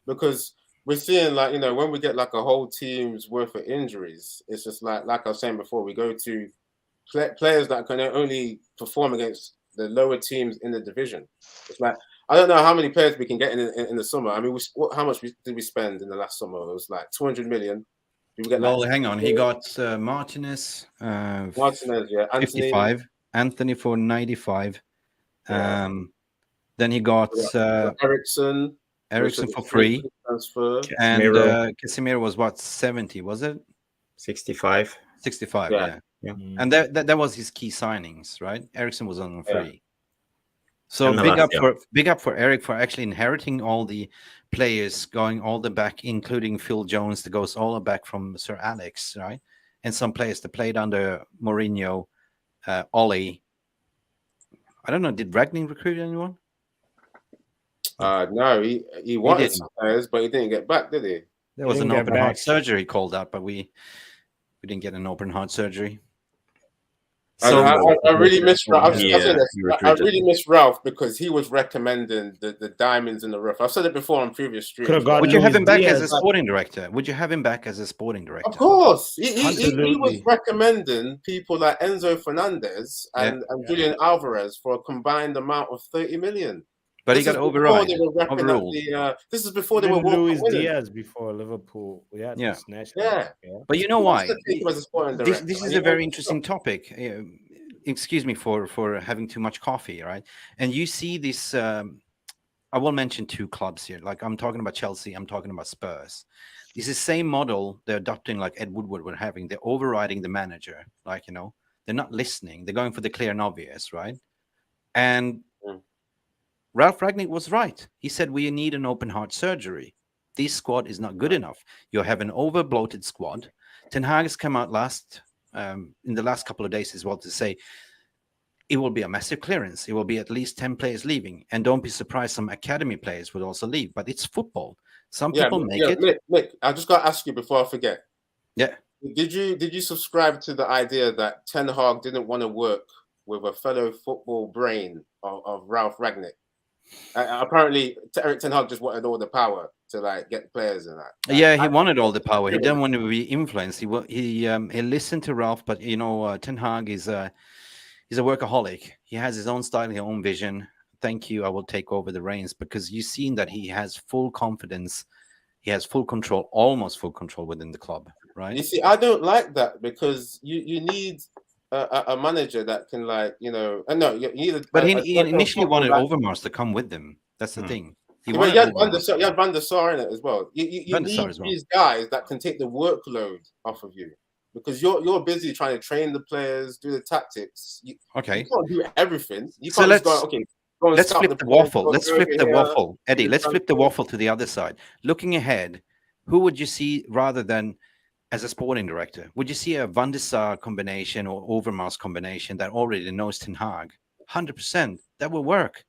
because we're seeing, like, when we get like a whole team's worth of injuries, it's just like I was saying before, we go to players that can only perform against the lower teams in the division. It's like, I don't know how many players we can get in the summer. I mean, how much did we spend in the last summer? It was like 200 million. Well, hang on. He got Martinez. Martinez, yeah. 55. Anthony for 95. Yeah. Then he got Ericsson for free. Transfer. And Casemiro was what, 70, was it? 65. 65, yeah. And that was his key signings, right? Ericsson was on free. So big up for Eric for actually inheriting all the players going all the back, including Phil Jones, that goes all the back from Sir Alex, right? And some players that played under Mourinho, Ollie. I don't know, did Ragnick recruit anyone? No, he wanted some players, but he didn't get back, did he? There was an open heart surgery called out, but we didn't get an open heart surgery. So I really miss Ralph. I really miss Ralph because he was recommending the diamonds in the rough. I've said it before on previous streams. Would you have him back as a sporting director? Would you have him back as a sporting director? Of course. He was recommending people like Enzo Fernandez and Julian Alvarez for a combined amount of 30 million. But he got overruled. This is before they were Luis Diaz before Liverpool. Yeah. But you know why? This is a very interesting topic. Excuse me for having too much coffee, right? And you see this. I will mention 2 clubs here. Like, I'm talking about Chelsea. I'm talking about Spurs. It's the same model they're adopting, like Ed Woodward were having. They're overriding the manager. Like, they're not listening. They're going for the clear and obvious, right? And Ralph Ragnick was right. He said we need an open heart surgery. This squad is not good enough. You have an over bloated squad. Ten Hag has come out in the last couple of days as well to say it will be a massive clearance. It will be at least 10 players leaving, and don't be surprised some academy players would also leave. But it's football. Some people make it. Nick, I just got to ask you before I forget. Yeah. Did you subscribe to the idea that Ten Hag didn't want to work with a fellow football brain of Ralph Ragnick? Apparently, Erik Ten Hag just wanted all the power to get players in that. He wanted all the power. He didn't want to be influenced. He listened to Ralph, but Ten Hag is he's a workaholic. He has his own style, his own vision. Thank you. I will take over the reins, because you've seen that he has full confidence. He has full control, almost full control within the club, right? You see, I don't like that, because you need a manager that can But he initially wanted Overmars to come with them. That's the thing. You had Van der Sar in it as well. You need these guys that can take the workload off of you, because you're busy trying to train the players, do the tactics. You can't do everything. You can't let's flip the waffle. Let's flip the waffle, Eddie. Let's flip the waffle to the other side. Looking ahead, who would you see rather than as a sporting director? Would you see a Van der Sar combination or Overmars combination that already knows Ten Hag? 100%. That will work.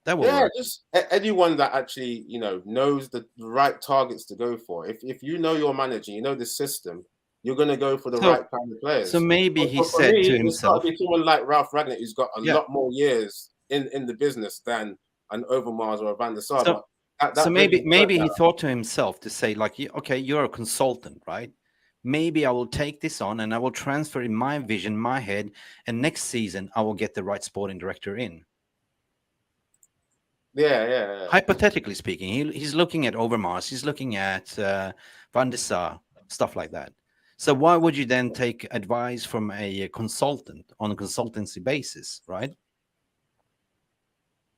That will work. Just anyone that actually knows the right targets to go for. If you know your manager, you know the system, you're going to go for the right kind of players. So maybe he said to himself, someone like Ralph Ragnick, who's got a lot more years in the business than an Overmars or a Van der Sar. So, but so maybe he thought to himself to say like, okay, you're a consultant, right? Maybe I will take this on and I will transfer in my vision, my head, and next season I will get the right sporting director in. Yeah. Hypothetically speaking, he's looking at Overmars, he's looking at Van der Sar, stuff like that. So why would you then take advice from a consultant on a consultancy basis, right?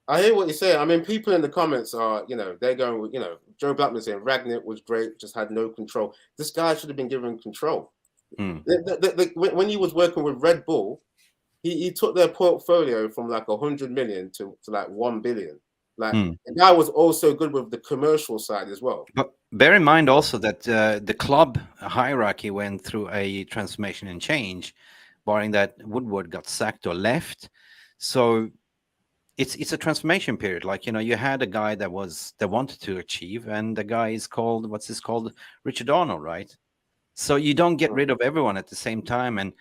I hear what you're saying. I mean, people in the comments are, they're going with, Joe Blackman saying Ragnick was great, just had no control. This guy should have been given control. When he was working with Red Bull, he took their portfolio from like 100 million to like 1 billion. Like the guy was also good with the commercial side as well. But bear in mind also that the club hierarchy went through a transformation and change, barring that Woodward got sacked or left. So it's a transformation period. Like, you had a guy that wanted to achieve, and the guy is called, Richard Arnold, right? So you don't get rid of everyone at the same time. And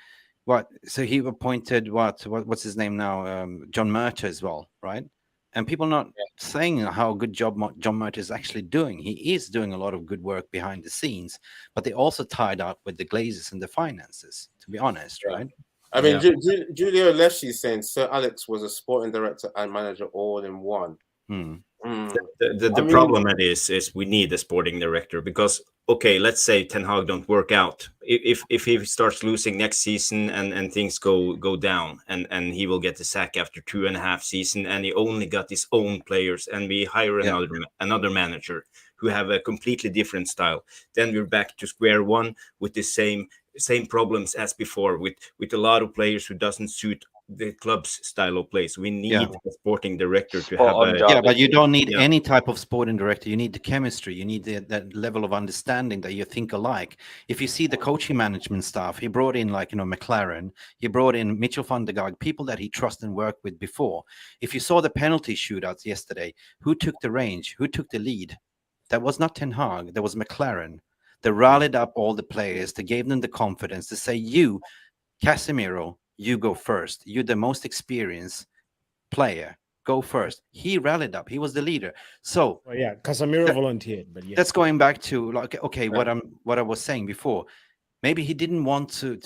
so he appointed what's his name now, John Murta as well, right? And people not saying how good job John Murta is actually doing. He is doing a lot of good work behind the scenes, but they also tied up with the Glazers and the finances, to be honest, right? I mean, Julio Leschi saying Sir Alex was a sporting director and manager all in one. The problem is we need a sporting director, because okay, let's say Ten Hag don't work out. If he starts losing next season and things go down, and he will get the sack after 2.5 seasons, and he only got his own players, and we hire another manager who have a completely different style, then we're back to square one with the same problems as before, with a lot of players who doesn't suit the club's style of play. So we need a sporting director to have but you don't need any type of sporting director. You need the chemistry. You need that level of understanding that you think alike. If you see the coaching management staff, he brought in McLaren, he brought in Mitchell van der Gaag, people that he trusted and worked with before. If you saw the penalty shootouts yesterday, who took the range? Who took the lead? That was not Ten Hag. That was McLaren. They rallied up all the players. They gave them the confidence to say, you, Casemiro, you go first. You're the most experienced player. Go first. He rallied up. He was the leader. So Casemiro volunteered. But that's going back to what I was saying before. Maybe he didn't want to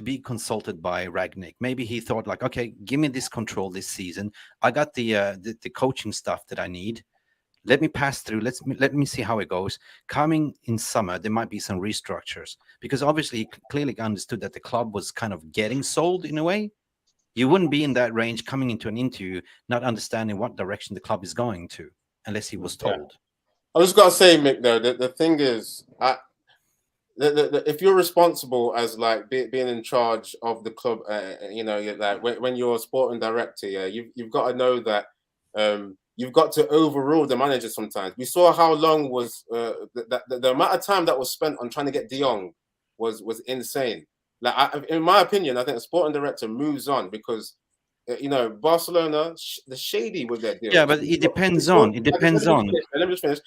be consulted by Ragnick. Maybe he thought like, okay, give me this control this season. I got the coaching stuff that I need. Let me pass through. Let me see how it goes. Coming in summer, there might be some restructures, because obviously he clearly understood that the club was kind of getting sold in a way. You wouldn't be in that range coming into an interview not understanding what direction the club is going to, unless he was told. I just gotta say, Mick, though, the thing is, if you're responsible as like being in charge of the club, you're like when you're a sporting director, you've got to know that. You've got to overrule the manager sometimes. We saw how long was the amount of time that was spent on trying to get De Jong was insane. Like, in my opinion, I think the sporting director moves on because, Barcelona, the shady with their deal. Yeah, but it depends on. Let me just finish.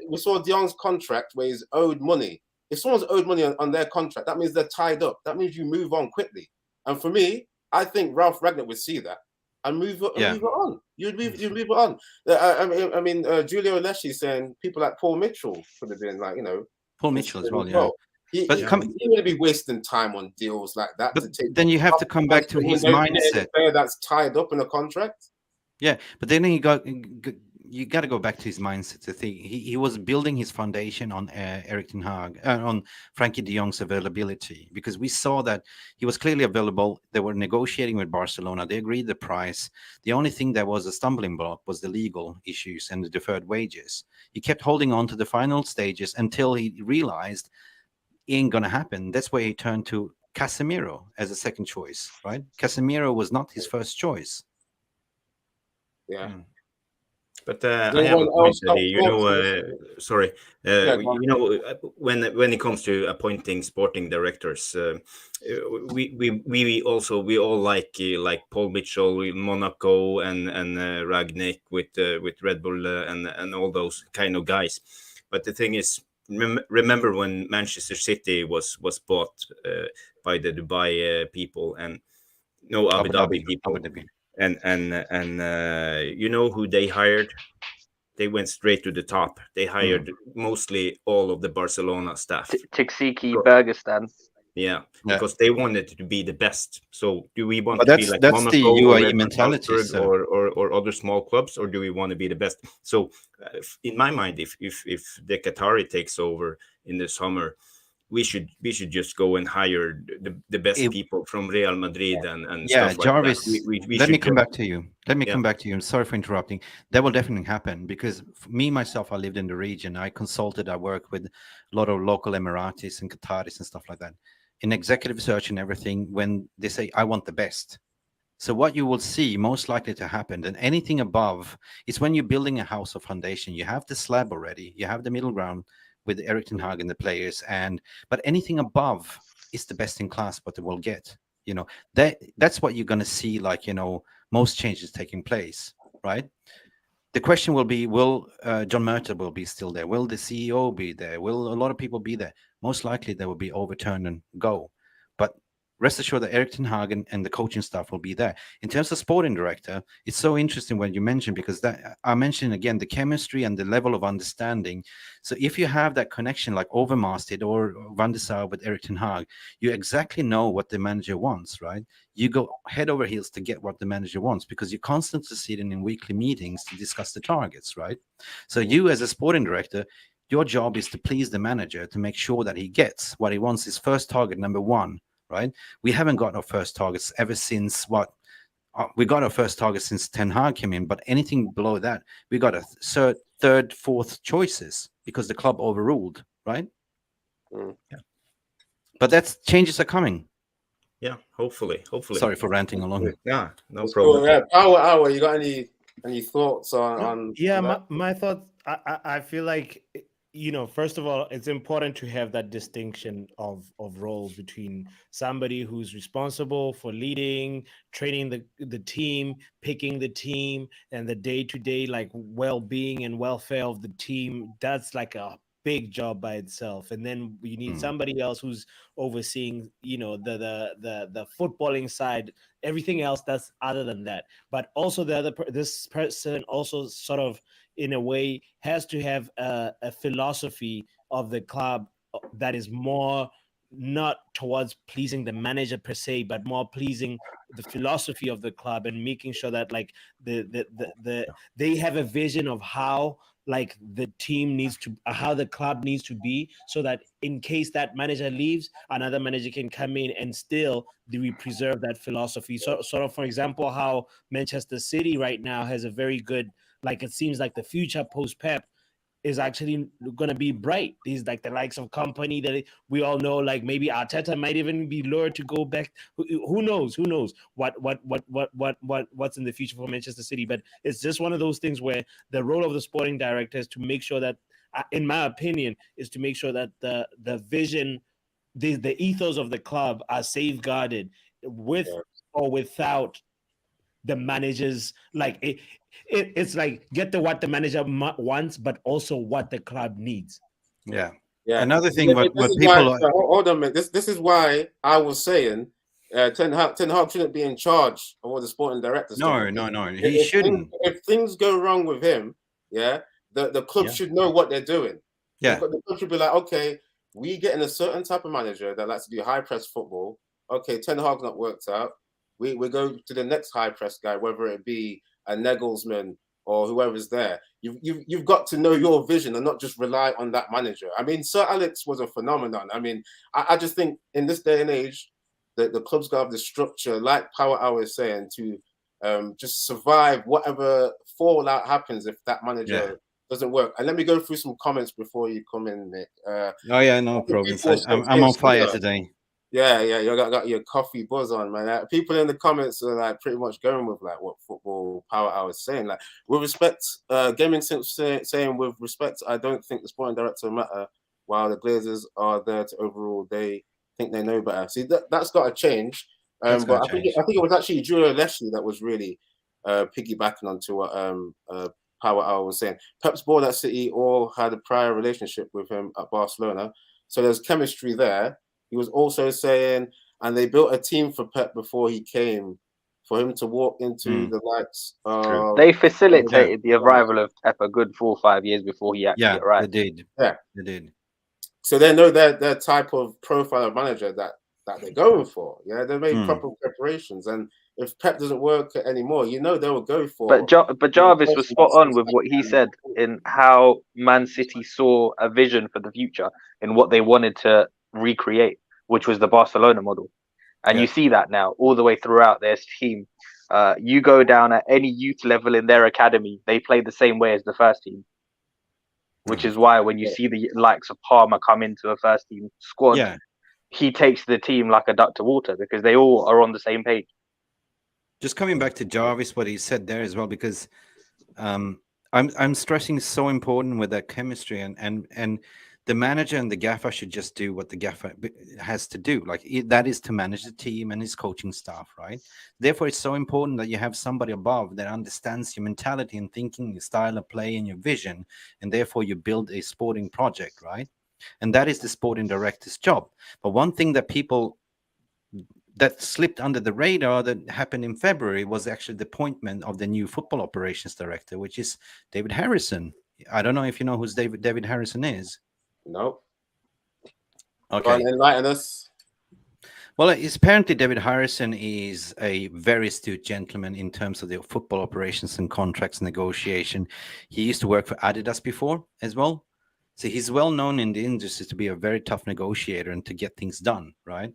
We saw De Jong's contract where he's owed money. If someone's owed money on their contract, that means they're tied up. That means you move on quickly. And for me, I think Ralph Ragnick would see that and move it on. You'd move it on. I mean, Julio Leschi saying people like Paul Mitchell could have been like, Paul Mitchell as well, yeah. He would be wasting time on deals like that. But then you have to come back to his mindset. Player that's tied up in a contract. Yeah, but then you got to go back to his mindset. To think he was building his foundation on Erik ten Hag, on Frankie de Jong's availability, because we saw that he was clearly available. They were negotiating with Barcelona. They agreed the price. The only thing that was a stumbling block was the legal issues and the deferred wages. He kept holding on to the final stages until he realized it ain't gonna happen. That's why he turned to Casemiro as a second choice. Right? Casemiro was not his first choice. Yeah. But I have a point, Eddie. When it comes to appointing sporting directors, we all like Paul Mitchell, Monaco, and Ragnick with Red Bull and all those kind of guys. But the thing is, remember when Manchester City was bought by the Dubai people and Abu Dhabi people. you know who they hired? They went straight to the top. They hired mostly all of the Barcelona staff. Tixiki Bergistan. Yeah, because they wanted to be the best. So do we want But to be like that's the Monaco or UAE Red Bull mentality, Salzburg sir. or other small clubs, or do we want to be the best? So in my mind, if the Qatari takes over in the summer, we should just go and hire the best people from Real Madrid and stuff like Jarvis, that. We let me should come back to you. Let me Yeah. come back to you. I'm sorry for interrupting. That will definitely happen because me, myself, I lived in the region. I consulted, I worked with a lot of local Emiratis and Qataris and stuff like that in executive search and everything when they say, I want the best. So what you will see most likely to happen, and anything above, is when you're building a house of foundation, you have the slab already, you have the middle ground with Erik ten Hag and the players, but anything above is the best in class what they will get. You know, that's what you're going to see, like, you know, most changes taking place, right? The question will be, will John Murta will be still there? Will the CEO be there? Will a lot of people be there? Most likely they will be overturned and go. But rest assured that Erik ten Hag and the coaching staff will be there. In terms of sporting director, it's so interesting when you mentioned, because that I mentioned again the chemistry and the level of understanding. So if you have that connection like Overmars or Van der Sar with Erik ten Hag, you exactly know what the manager wants, right? You go head over heels to get what the manager wants because you're constantly sitting in weekly meetings to discuss the targets, right? So you as a sporting director, your job is to please the manager to make sure that he gets what he wants, his first target, number one, right? We haven't got our first targets ever since we got our first target since Ten Hag came in, but anything below that, we got a third, fourth choices because the club overruled, right? Yeah. But that's changes are coming. Yeah, hopefully. Sorry for ranting along. Yeah, no It's problem. cool. Yeah, Power Hour. You got any thoughts on Yeah, on that? my thoughts. I feel like, you know, first of all, it's important to have that distinction of roles between somebody who's responsible for leading, training the team, picking the team, and the day-to-day like well-being and welfare of the team. That's like a big job by itself. And then you need somebody else who's overseeing, you know, the footballing side, everything else that's other than that. But also this person also sort of in a way has to have a philosophy of the club that is more not towards pleasing the manager per se, but more pleasing the philosophy of the club and making sure that like they have a vision of how like the team needs to, how the club needs to be, so that in case that manager leaves, another manager can come in and still we preserve that philosophy. So sort of, for example, how Manchester City right now has a very good, like it seems like the future post Pep is actually going to be bright. These like the likes of company that we all know, like maybe Arteta might even be lured to go back. Who knows? Who knows what's in the future for Manchester City? But it's just one of those things where the role of the sporting director is to make sure that, in my opinion, is to make sure that the vision, the ethos of the club are safeguarded with or without the managers. Like it's like get to what the manager wants, but also what the club needs. Yeah. Yeah. Another thing, what why, people hold on a minute. This is why I was saying Ten Hag shouldn't be in charge of what the sporting director. No, he shouldn't. If things go wrong with him, the club should know what they're doing. Yeah, the club should be like, okay, we getting a certain type of manager that likes to do high press football. Okay, Ten Hag's not worked out. We go to the next high press guy, whether it be a Nagelsmann or whoever's there. You've got to know your vision and not just rely on that manager. I mean, Sir Alex was a phenomenon. I mean, I just think in this day and age, the club's got to have the structure, like Power Hour is saying, to just survive whatever fallout happens if that manager doesn't work. And let me go through some comments before you come in, Nick. no problem. I'm on fire today. Yeah, you got your coffee buzz on, man. People in the comments are like pretty much going with like what Football Power Hour is saying. Like with respect, Gaming Sense saying with respect, I don't think the sporting director matter. While the Glazers are there to overrule, they think they know better. See, that's got to change. But I think it was actually Julio Leslie that was really piggybacking onto what Power Hour was saying. Pep's board at City all had a prior relationship with him at Barcelona, so there's chemistry there. He was also saying, and they built a team for Pep before he came for him to walk into the likes of. They facilitated the arrival of Pep a good 4 or 5 years before he actually arrived. They did. Yeah, they did. So they know their type of profile of manager that they're going for. Yeah, they made proper preparations, and if Pep doesn't work anymore, they will go for. But Jarvis was spot on with what he said in how Man City saw a vision for the future in what they wanted to recreate, which was the Barcelona model. And you see that now all the way throughout their team. You go down at any youth level in their academy, they play the same way as the first team. Which is why when you see the likes of Palmer come into a first team squad, he takes the team like a duck to water because they all are on the same page. Just coming back to Jarvis, what he said there as well, because I'm stressing so important with that chemistry, and the manager and the gaffer should just do what the gaffer has to do. Like that is to manage the team and his coaching staff, right? Therefore, it's so important that you have somebody above that understands your mentality and thinking, your style of play, and your vision, and therefore you build a sporting project, right? And that is the sporting director's job. But one thing that people that slipped under the radar that happened in February was actually the appointment of the new football operations director, which is David Harrison. I don't know if you know who David Harrison is. No. Okay. Enlighten us. Well, it's apparently David Harrison is a very astute gentleman in terms of the football operations and contracts negotiation. He used to work for Adidas before as well. So he's well known in the industry to be a very tough negotiator and to get things done, right?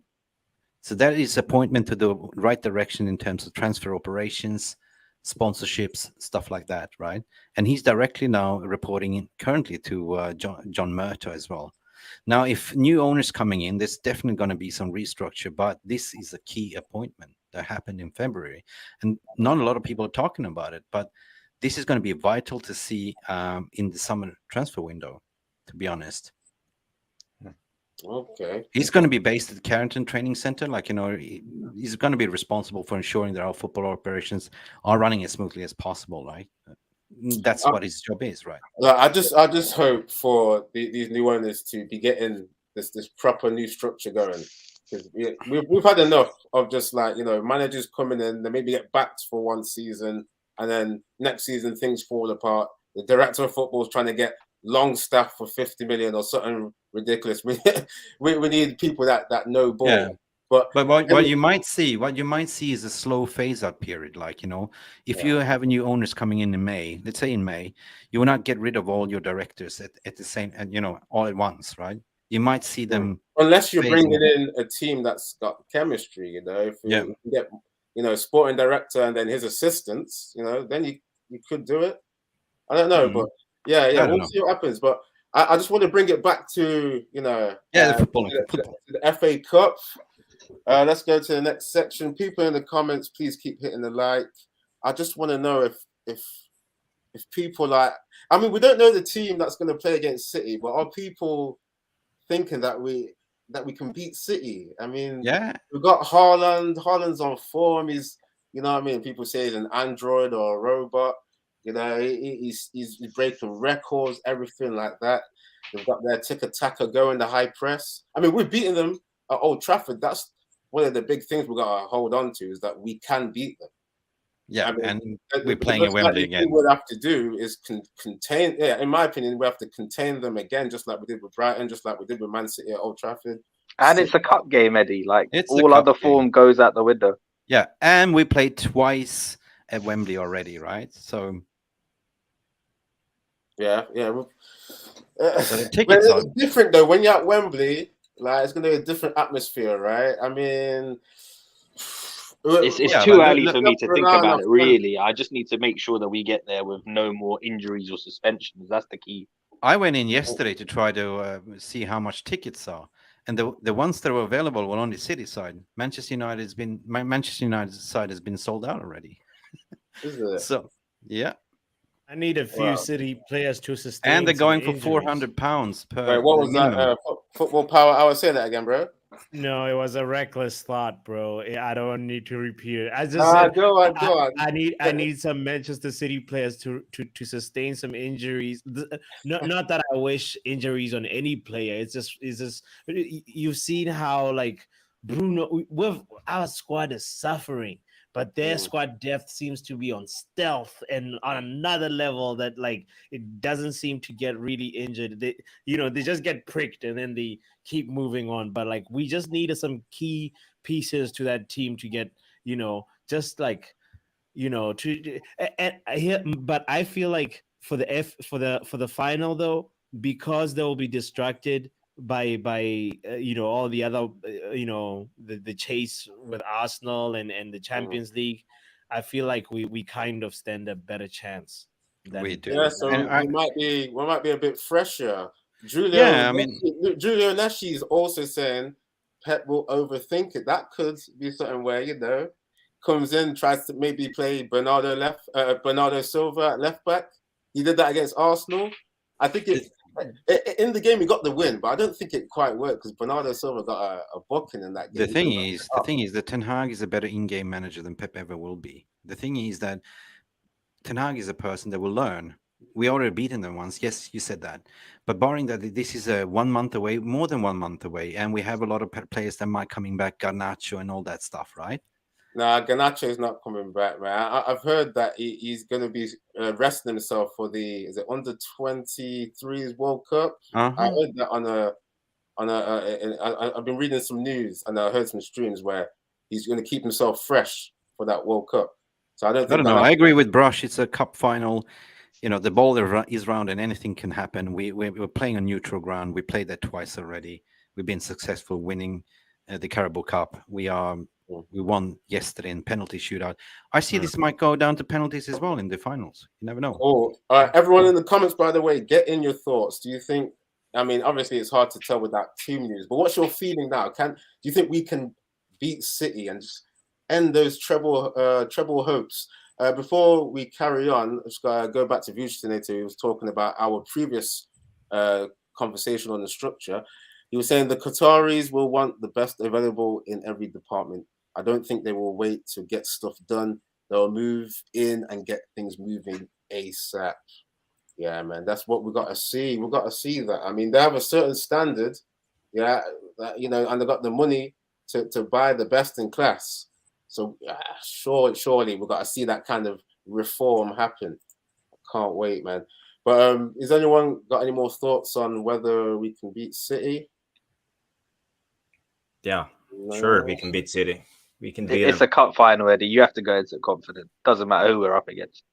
So that is appointment to the right direction in terms of transfer operations, sponsorships, stuff like that, right? And he's directly now reporting currently to John Murtough as well. Now, if new owners coming in, there's definitely going to be some restructure, but this is a key appointment that happened in February. And not a lot of people are talking about it, but this is going to be vital to see in the summer transfer window, to be honest. Okay. He's going to be based at the Carrington Training Center. He's going to be responsible for ensuring that our football operations are running as smoothly as possible, right? That's what his job is, right? I just hope for these new owners to be getting this proper new structure going, because we've had enough of just managers coming in, they maybe get backed for one season, and then next season things fall apart. The director of football is trying to get Longstaff for 50 million or something ridiculous. We need people that know ball. Yeah. But what you might see is a slow phase out period. If you have new owners coming in May, let's say in May, you will not get rid of all your directors at the same, all at once, right? You might see them unless you're bringing in a team that's got chemistry. If you get sporting director and then his assistants, then you could do it. I don't know, but we'll see what happens. But I just want to bring it back to the football. The FA Cup. Let's go to the next section. People in the comments, please keep hitting the like. I just want to know if people we don't know the team that's going to play against City, but are people thinking that we can beat City? We've got Haaland. Haaland's on form. He's, people say he's an android or a robot. He's breaking records, everything like that. They've got their tiki-taka going, the high press. We've beaten them at Old Trafford. That's one of the big things we've got to hold on to, is that we can beat them. Yeah, and we're playing at Wembley again. What we have to do is contain. Yeah, in my opinion, we have to contain them again, just like we did with Brighton, just like we did with Man City at Old Trafford. And it's a cup game, Eddie. All other form goes out the window. Yeah, and we played twice at Wembley already, right? So yeah. So the tickets are different though. When you're at Wembley, it's going to be a different atmosphere, right? It's too early for me to think about it, really. I just need to make sure that we get there with no more injuries or suspensions. That's the key. I went in yesterday to try to see how much tickets are, and the ones that were available were on the City side. Manchester United side has been sold out already. Is it? So yeah. I need a few City players to sustain. And they're going for injuries. £400 per. Wait, what was that? Football Power Hour. Say that again, bro. No, it was a reckless thought, bro. I don't need to repeat it. I just said, go on. I need some Manchester City players to sustain some injuries. Not that I wish injuries on any player. It's just you've seen how Bruno, our squad is suffering. but their squad depth seems to be on stealth and on another level that like it doesn't seem to get really injured. They, they just get pricked and then they keep moving on. But like we just needed some key pieces to that team to get, just like, to and I hear, but I feel like for the final though, because they will be distracted by all the other the chase with Arsenal and the Champions League. I feel like we kind of stand a better chance we do. Yeah, so we might be a bit fresher. Julio Leshy is also saying Pep will overthink it. That could be something where comes in, tries to maybe play Bernardo Silva at left back. He did that against Arsenal. I think in the game he got the win, but I don't think it quite worked because Bernardo Silva got a booking in that game. The thing is that Ten Hag is a better in-game manager than Pep ever will be. The thing is that Ten Hag is a person that will learn. We already beaten them once. Yes, you said that. But barring that, this is 1 month away, more than 1 month away, and we have a lot of players that might coming back, Garnacho and all that stuff, right? Nah, Garnacho is not coming back, man. I've heard that he's going to be resting himself for is it under 23s World Cup? I heard that I've been reading some news and I heard some streams where he's going to keep himself fresh for that World Cup. So I don't know. I agree with Brush. It's a cup final. The ball is round and anything can happen. We're playing on neutral ground. We played that twice already. We've been successful winning the Carabao Cup. We won yesterday in penalty shootout. I see this might go down to penalties as well in the finals. You never know. Oh, everyone in the comments, by the way, get in your thoughts. Do you think? I mean, obviously it's hard to tell without team news, but what's your feeling now? Do you think we can beat City and just end those treble hopes? Before we carry on, let's go back to Vucinovator, who was talking about our previous conversation on the structure. He was saying the Qataris will want the best available in every department. I don't think they will wait to get stuff done. They'll move in and get things moving ASAP. Yeah, man, that's what we got to see. We got to see that. I mean, they have a certain standard, and they got the money to buy the best in class. So surely we got to see that kind of reform happen. I can't wait, man. But has anyone got any more thoughts on whether we can beat City? Yeah, sure, we can beat City. We can beat It's a cup final, Eddie. You have to go into it confident. Doesn't matter who we're up against.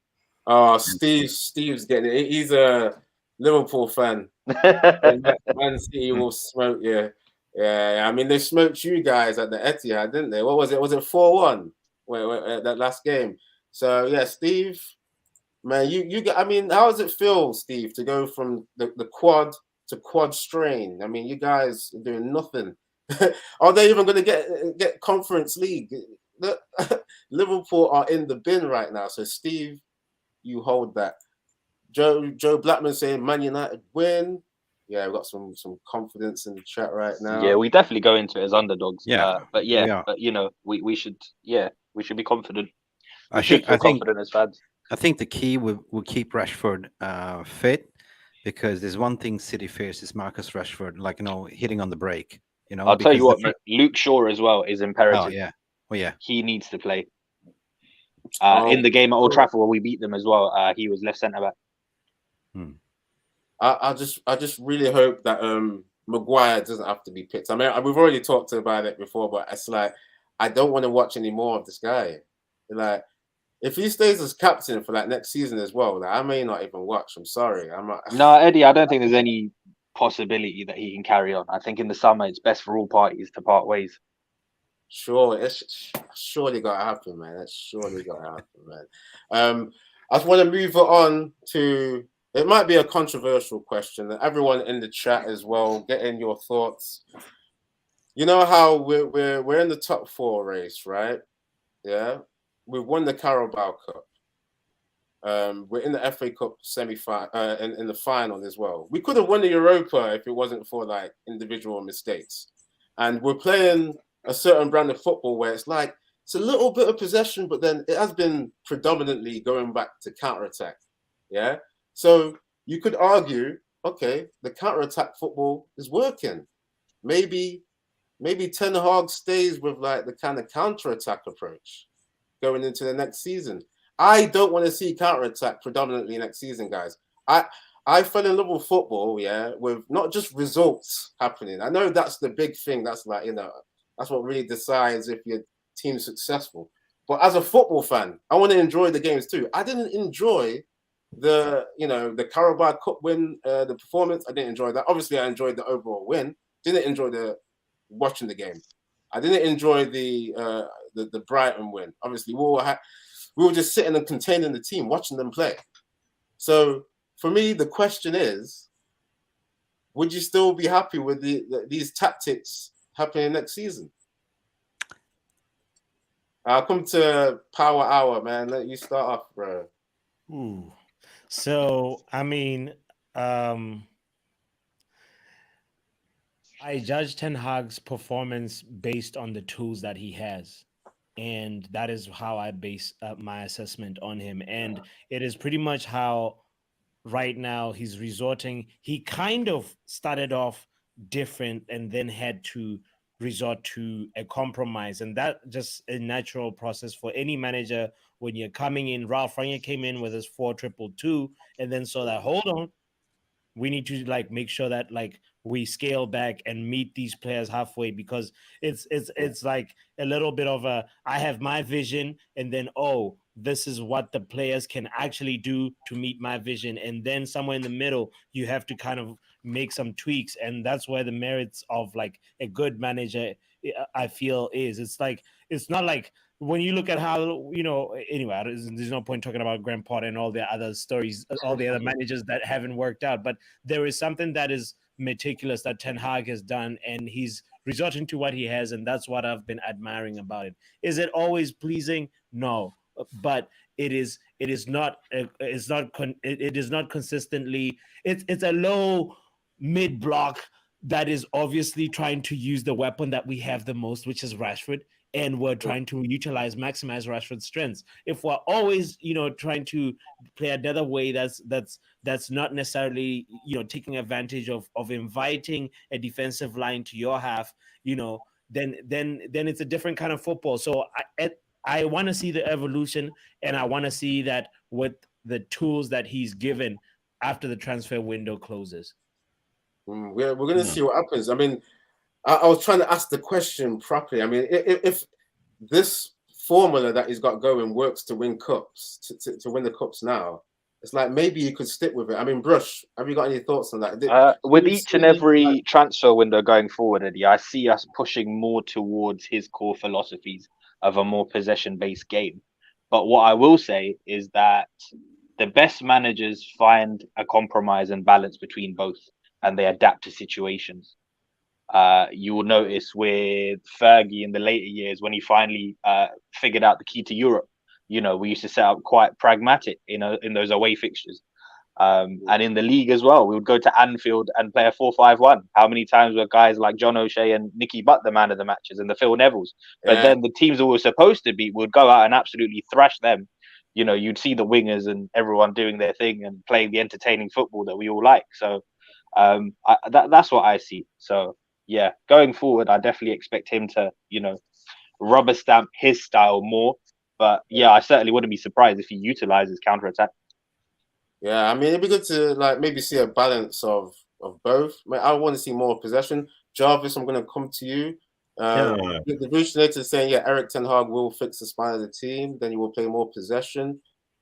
Oh, Steve's getting it. He's a Liverpool fan. Man City will smoke you. Yeah. I mean, they smoked you guys at the Etihad, didn't they? What was it? Was it 4-1? That last game. So yeah, Steve, man, you get. I mean, how does it feel, Steve, to go from the quad to quad strain? I mean, you guys are doing nothing. Are they even going to get Conference League? Liverpool are in the bin right now. So Steve, you hold that. Joe Blackman saying Man United win. Yeah, we've got some confidence in the chat right now. Yeah, we definitely go into it as underdogs. Yeah, but we should be confident. I think confident as fans. I think the key will keep Rashford fit, because there's one thing City fears is Marcus Rashford, hitting on the break. I'll tell you what, Luke Shaw as well is imperative. Oh yeah, he needs to play. In the game at Old Trafford where we beat them as well, he was left centre back. I just really hope that Maguire doesn't have to be picked. I mean, we've already talked about it before, but it's like I don't want to watch any more of this guy. Like, if he stays as captain for next season as well, I may not even watch. I'm sorry. No, Eddie, I don't think there's any possibility that he can carry on. I think in the summer it's best for all parties to part ways. Sure, it's surely got to happen, man. That's surely got to happen, man. I just want to move on to. It might be a controversial question. Everyone in the chat as well, get in your thoughts. You know how we're in the top 4 race, right? Yeah, we've won the Carabao Cup. We're in the FA Cup semi-final, in the final as well. We could have won the Europa if it wasn't for individual mistakes. And we're playing a certain brand of football where it's a little bit of possession, but then it has been predominantly going back to counter-attack. Yeah. So you could argue, okay, the counter-attack football is working. Maybe Ten Hag stays with the kind of counter-attack approach. going into the next season. I don't want to see counter-attack predominantly next season, guys. I fell in love with football, with not just results happening. I know that's the big thing. That's like, that's what really decides if your team's successful. But as a football fan, I want to enjoy the games too. I didn't enjoy the Carabao Cup win, the performance. I didn't enjoy that. Obviously, I enjoyed the overall win. Didn't enjoy watching the game. I didn't enjoy the Brighton win. Obviously, we were just sitting and containing the team, watching them play. So for me, the question is, would you still be happy with these tactics happening next season? I'll come to Power Hour, man. Let you start off, bro. Ooh. So, I mean, I judge Ten Hag's performance based on the tools that he has. And that is how I base my assessment on him. And it is pretty much how right now he's resorting. He kind of started off different and then had to resort to a compromise. And that just a natural process for any manager when you're coming in. Ralph Rangnick came in with his 4-2-2 and then saw that, hold on, we need to make sure that we scale back and meet these players halfway, because it's like a little bit of I have my vision and then, this is what the players can actually do to meet my vision. And then somewhere in the middle, you have to kind of make some tweaks. And that's where the merits of a good manager, I feel, is. It's not like when you look at how, anyway, there's no point talking about Graham Potter and all the other stories, all the other managers that haven't worked out. But there is something that is meticulous that Ten Hag has done, and he's resorting to what he has. And that's what I've been admiring about it. Is it always pleasing? No. But it is not consistently. It's a low mid block that is obviously trying to use the weapon that we have the most, which is Rashford, and we're trying to maximize Rashford's strengths. If we're always trying to play another way that's not necessarily taking advantage of inviting a defensive line to your half, then it's a different kind of football. So I want to see the evolution, and I want to see that with the tools that he's given after the transfer window closes. We're going to see what happens. I mean, I was trying to ask the question properly. I mean, if this formula that he's got going works to win cups, to win the cups now, it's like maybe you could stick with it. I mean, Brush, have you got any thoughts on that? With each and every transfer window going forward, Eddie, I see us pushing more towards his core philosophies of a more possession-based game. But what I will say is that the best managers find a compromise and balance between both, and they adapt to situations. You will notice with Fergie in the later years, when he finally figured out the key to Europe, we used to set up quite pragmatic in those away fixtures. And in the league as well, we would go to Anfield and play a 4-5-1. How many times were guys like John O'Shea and Nicky Butt the man of the matches, and the Phil Nevilles? But then the teams that we were supposed to beat would go out and absolutely thrash them. You'd see the wingers and everyone doing their thing and playing the entertaining football that we all like. So that's what I see. So yeah, going forward, I definitely expect him to, rubber stamp his style more. But yeah, I certainly wouldn't be surprised if he utilizes counter-attack. Yeah, I mean, it'd be good to maybe see a balance of both. I want to see more possession. Jarvis, I'm going to come to you. The originator is saying, Eric Ten Hag will fix the spine of the team. Then you will play more possession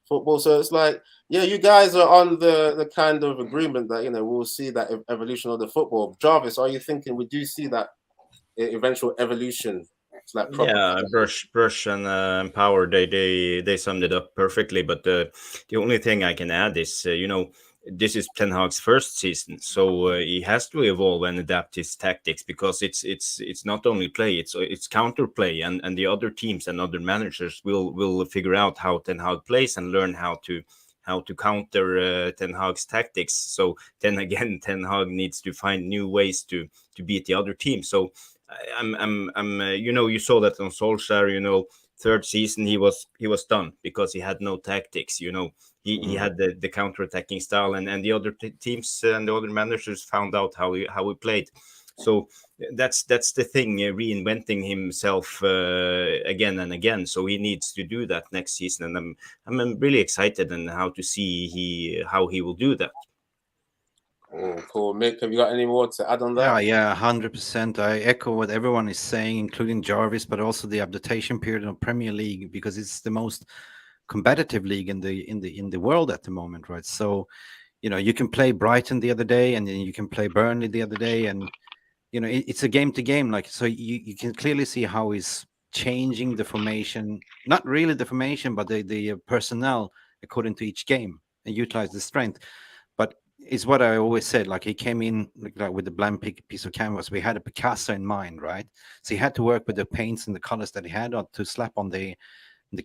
football. So it's like, you guys are on the kind of agreement that, we'll see that evolution of the football. Jarvis, are you thinking we do see that eventual evolution? Brush and Power, they summed it up perfectly. But the only thing I can add is, this is Ten Hag's first season, so he has to evolve and adapt his tactics, because it's not only play, it's counter play, and the other teams and other managers will figure out how Ten Hag plays and learn how to counter Ten Hag's tactics. So then again, Ten Hag needs to find new ways to beat the other team. So I'm you saw that on Solskjaer, third season he was done because he had no tactics. He had the counter-attacking style, and the other teams and the other managers found out how he played. So that's the thing, reinventing himself again and again. So he needs to do that next season, and I'm really excited and how to see how he will do that. Oh, cool. Mick, have you got any more to add on that? Yeah, 100%. I echo what everyone is saying, including Jarvis, but also the adaptation period of Premier League, because it's the most competitive league in the world at the moment, right? So, you can play Brighton the other day, and then you can play Burnley the other day, and it's a game to game. Like, so you can clearly see how he's changing the formation, not really the formation, but the personnel according to each game, and utilize the strength. But it's what I always said, like he came in like with a blank piece of canvas. We had a Picasso in mind, right? So he had to work with the paints and the colors that he had to slap on the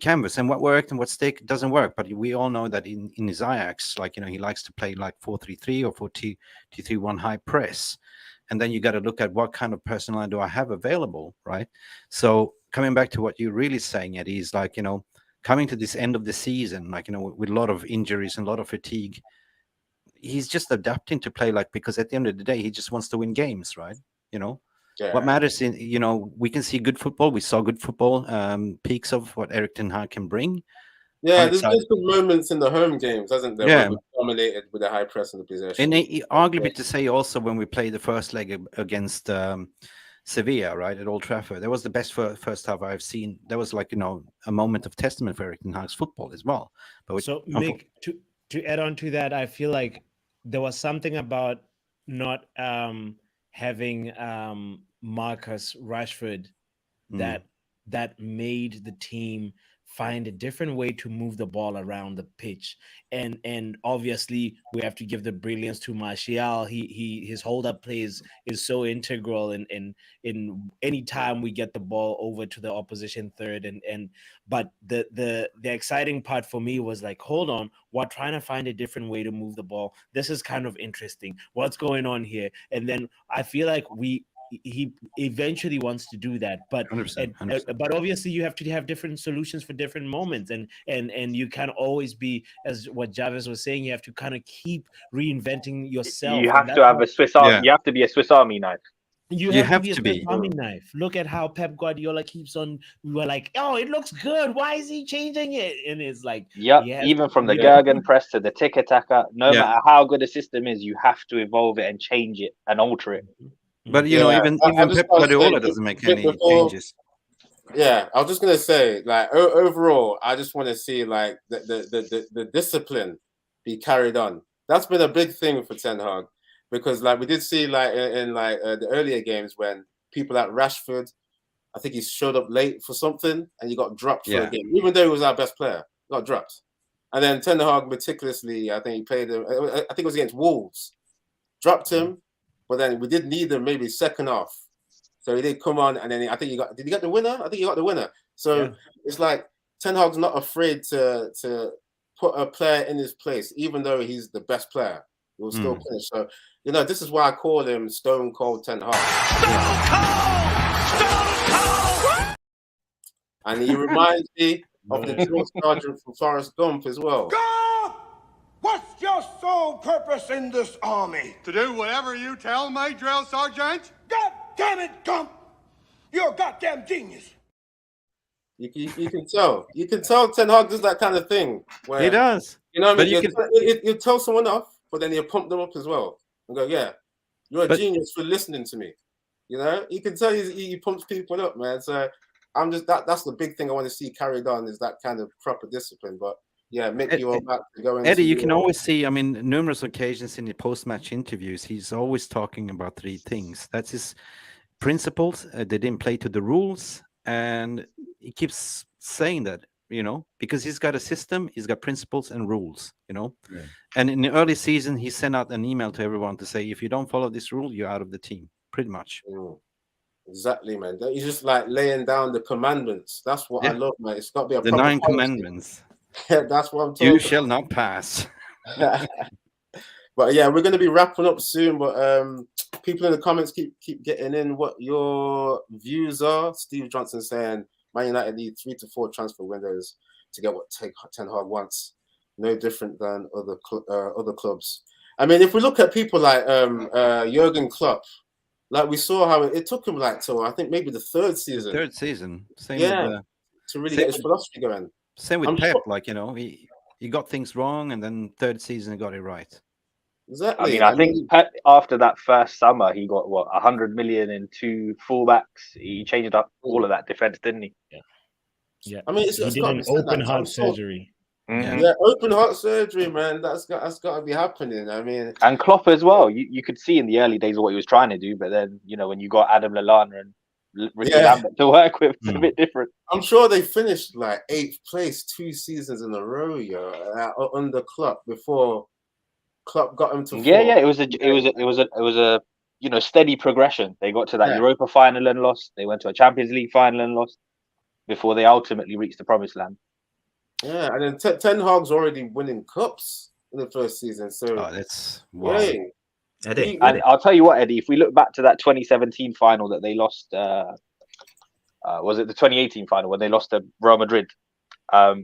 canvas, and what worked and what stick doesn't work. But we all know that in his Ajax, like, he likes to play like 4-3-3 or 4-2-3-1 high press. And then you got to look at what kind of personnel do I have available, right? So coming back to what you're really saying, Eddie, is like, coming to this end of the season, like, with a lot of injuries and a lot of fatigue, he's just adapting to play like, because at the end of the day, he just wants to win games, right? What matters in, we can see good football. We saw good football, peaks of what Erik ten Hag can bring. Yeah, there's been some moments in the home games, hasn't there? Yeah, where we dominated with a high press in the possession. And arguably to say also when we played the first leg against Sevilla, right, at Old Trafford, that was the best first half I've seen. That was like, a moment of testament for Erik ten Hag's football as well. But so, Mick, to add on to that, I feel like there was something about not having Marcus Rashford that made the team find a different way to move the ball around the pitch. And obviously we have to give the brilliance to Martial. His hold up plays is so integral in any time we get the ball over to the opposition third. But the exciting part for me was like, hold on, we're trying to find a different way to move the ball. This is kind of interesting. What's going on here? And then I feel like he eventually wants to do that, but 100%. But obviously you have to have different solutions for different moments, and you can't always be, as what Jarvis was saying, you have to kind of keep reinventing yourself. You have to have a Swiss Army. Yeah. You have to be a Swiss Army knife. You have to be a Swiss Army knife. Look at how Pep Guardiola keeps on. We were like, oh, it looks good. Why is he changing it? And it's like, even from the Gergen press to the tick attacker, no matter how good a system is, you have to evolve it and change it and alter it. But even Pep Guardiola doesn't make any changes. Yeah, I was just gonna say, like, overall, I just want to see like the discipline be carried on. That's been a big thing for Ten Hag, because like we did see like in the earlier games when people like Rashford, I think he showed up late for something and he got dropped for a game, even though he was our best player, got dropped. And then Ten Hag meticulously, I think he played him. I think it was against Wolves, dropped him. But then we did need him maybe second half. So he did come on, and then I think did he get the winner? I think he got the winner. So it's like Ten Hag's not afraid to put a player in his place, even though he's the best player. He will still finish. So, this is why I call him Stone Cold Ten Hag. Stone Cold! And he reminds me of the drill sergeant from Forrest Gump as well. What's your sole purpose in this army? To do whatever you tell me, drill sergeant. God damn it, Gump! You're a goddamn genius. You can tell. You can tell Ten Hag does that kind of thing. Where, he does. You know what I mean? You tell someone off, but then you pump them up as well. And go, yeah, you're a genius for listening to me. You can tell he pumps people up, man. So I'm just that's the big thing I want to see carried on, is that kind of proper discipline. But yeah, Mick, you're back to go into Eddie, you can always see, I mean, numerous occasions in the post-match interviews, he's always talking about three things. That's his principles. They didn't play to the rules. And he keeps saying that, because he's got a system, he's got principles and rules, And in the early season, he sent out an email to everyone to say, if you don't follow this rule, you're out of the team, pretty much. Exactly, man. He's just like laying down the commandments. That's what I love, man. It's got to be the 9 commandments. That's what I'm talking about. You shall not pass. But yeah, we're going to be wrapping up soon. But people in the comments keep getting in what your views are. Steve Johnson saying Man United need 3 to 4 transfer windows to get what Ten Hag wants. No different than other clubs. I mean, if we look at people like Jurgen Klopp, Like we saw how it took him like till I think maybe the third season. Third season. Same Yeah, with to really get his philosophy going. Same with I'm Pep. sure- Like, you know, he got things wrong, and then third season he got it right. Exactly. I mean, I think Pep, after that first summer, he got what 100 million in 2 fullbacks. He changed up all of that defense, didn't he? Yeah. I mean, He it's did got to an be said, open like, heart I'm sure- surgery. Mhm. Yeah, open heart surgery, man. That's got to be happening. I mean, And Klopp as well. You could see in the early days what he was trying to do, but then when you got Adam Lallana and Ricky Yeah. Lambert to work with, it's a bit different. I'm sure they finished like 8th place 2 seasons in a row, under Klopp before Klopp got him to Yeah. 4th. It was a steady progression. They got to that Yeah. Europa final and lost. They went to a Champions League final and lost before they ultimately reached the promised land. Yeah, and then Ten Hag's already winning cups in the first season. So that's wow. yeah. Eddie. And I'll tell you what, Eddie, if we look back to that 2017 final that they lost, was it the 2018 final when they lost to Real Madrid?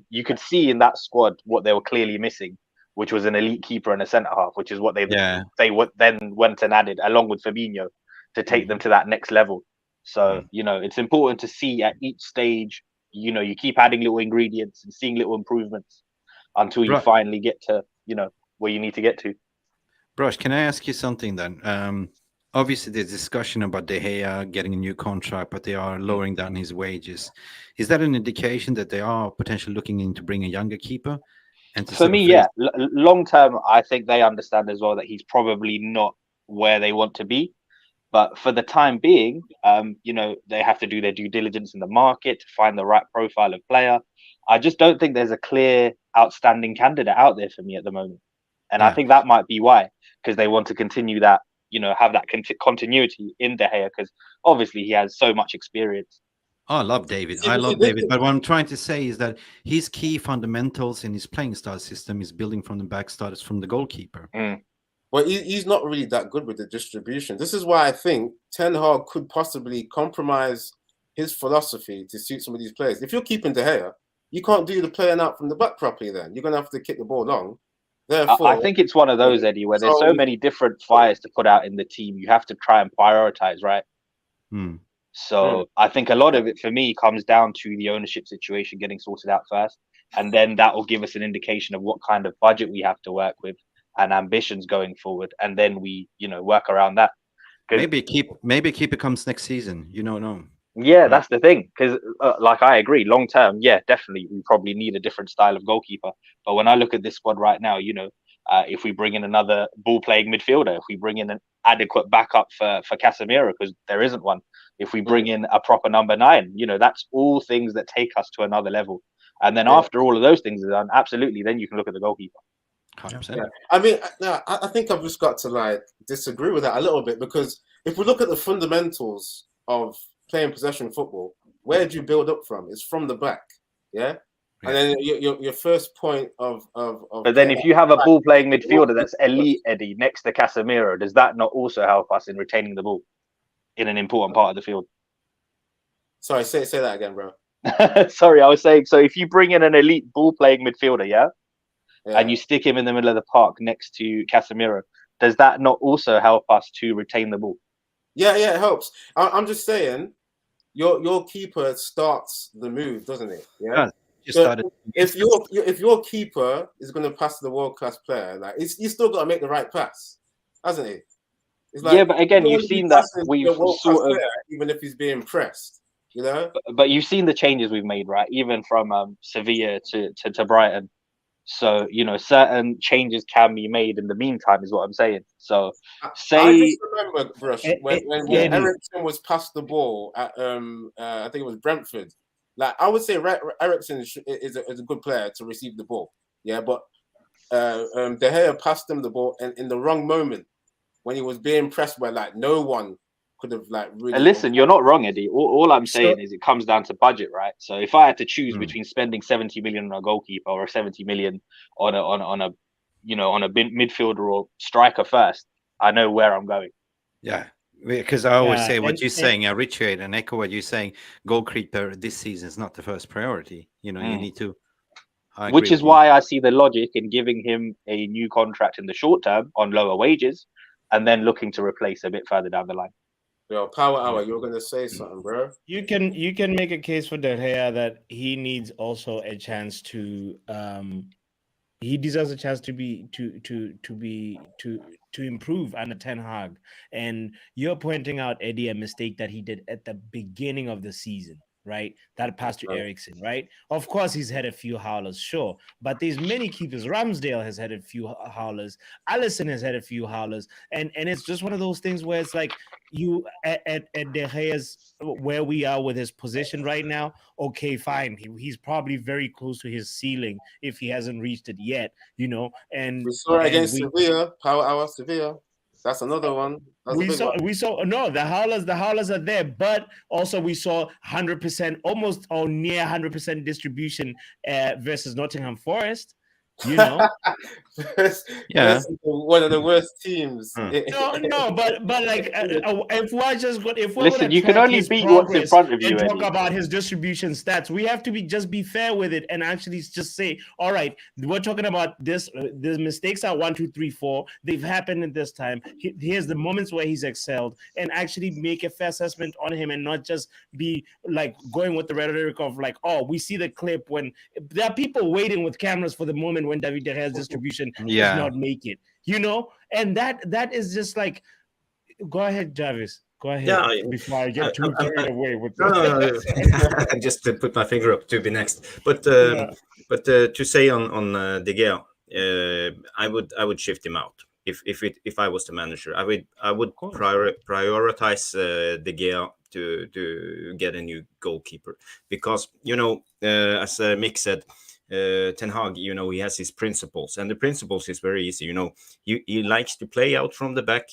You could see in that squad what they were clearly missing, which was an elite keeper and a centre half, which is what they then went and added along with Fabinho to take them to that next level. So it's important to see at each stage. You keep adding little ingredients and seeing little improvements until you finally get to where you need to get to. Brush, can I ask you something then? Obviously, there's discussion about De Gea getting a new contract, but they are lowering down his wages. Is that an indication that they are potentially looking into bring a younger keeper? And for me, yeah, long term, I think they understand as well that he's probably not where they want to be. But for the time being, they have to do their due diligence in the market to find the right profile of player. I just don't think there's a clear outstanding candidate out there for me at the moment. And I think that might be why, because they want to continue that, have that continuity in De Gea, because obviously he has so much experience. Oh, I love David. I love David. But what I'm trying to say is that his key fundamentals in his playing style system is building from the back, starts from the goalkeeper. Well, he's not really that good with the distribution. This is why I think Ten Hag could possibly compromise his philosophy to suit some of these players. If you're keeping De Gea, you can't do the playing out from the back properly then. You're going to have to kick the ball long. Therefore, I think it's one of those, Eddie, where there's so many different fires to put out in the team. You have to try and prioritize, right? So I think a lot of it for me comes down to the ownership situation getting sorted out first. And then that will give us an indication of what kind of budget we have to work with and ambitions going forward. And then we, work around that. Maybe keeper comes next season. No. Yeah, right. That's the thing. Because I agree, long term, yeah, definitely we probably need a different style of goalkeeper. But when I look at this squad right now, if we bring in another ball playing midfielder, if we bring in an adequate backup for Casemiro, because there isn't one, if we bring in a proper number 9, that's all things that take us to another level. And then after all of those things are done, absolutely, then you can look at the goalkeeper. 100%. Yeah. I mean, I think I've just got to disagree with that a little bit, because if we look at the fundamentals of playing possession football, where do you build up from? It's from the back, yeah. And then your first point of but then if you have a ball playing midfielder that's elite, Eddie, next to Casemiro, does that not also help us in retaining the ball in an important part of the field? Sorry, say that again, bro. Sorry, I was saying, so if you bring in an elite ball playing midfielder, and you stick him in the middle of the park next to Casemiro, does that not also help us to retain the ball? Yeah, it helps. I'm just saying, your keeper starts the move, doesn't it? Yeah. So if your keeper is going to pass the world class player, he's still got to make the right pass, hasn't he? It's but again, you've seen that we've sort of, even if he's being pressed, But you've seen the changes we've made, right? Even from Sevilla to Brighton. So, certain changes can be made in the meantime, is what I'm saying. So, I just remember, Brush, when Ericsson was passed the ball at, I think it was Brentford. I would say Ericsson is a good player to receive the ball. Yeah, but De Gea passed him the ball in the wrong moment when he was being pressed where no one could have really. Listen, you're not wrong, Eddie. All I'm saying is it comes down to budget, right? So if I had to choose between spending 70 million on a goalkeeper or 70 million on a midfielder or striker first, I know where I'm going. Yeah, because I always say what you're saying. I reiterate and echo what you're saying. Goalkeeper this season is not the first priority. You need to. Which is why I see the logic in giving him a new contract in the short term on lower wages, and then looking to replace a bit further down the line. Yo, Power Hour, you're gonna say something, bro? You can make a case for De Gea that he needs also a chance to he deserves a chance to improve under Ten Hag. And you're pointing out, Eddie, a mistake that he did at the beginning of the season, right? That pass to Eriksen, right? Of course, he's had a few howlers, sure, but there's many keepers. Ramsdale has had a few howlers. Alisson has had a few howlers, and it's just one of those things where it's like you at De Gea's where we are with his position right now. Okay, fine, he's probably very close to his ceiling if he hasn't reached it yet, you know. And we saw it against Sevilla, Power Hour Sevilla. That's another one. We saw no, the howlers are there, but also we saw 100%, almost or near 100% distribution versus Nottingham Forest. You know, one of the worst teams. No, but like if we're listen, you can only beat what's in front of you. And talk about his distribution stats. We have to just be fair with it and actually just say, all right, we're talking about this. The mistakes are 1, 2, 3, 4. They've happened at this time. Here's the moments where he's excelled, and actually make a fair assessment on him, and not just be like going with the rhetoric of like, oh, we see the clip when there are people waiting with cameras for the moment when David De Gea's distribution does not make it, you know, and that is just like, go ahead, Jarvis. Go ahead before I get too carried away with no. Just to put my finger up to be next, but to say on De Gea, I would shift him out if I was the manager. I would prioritize De Gea to get a new goalkeeper, because you know, as Mick said, Ten Hag, you know, he has his principles, and the principles is very easy. You know, he likes to play out from the back.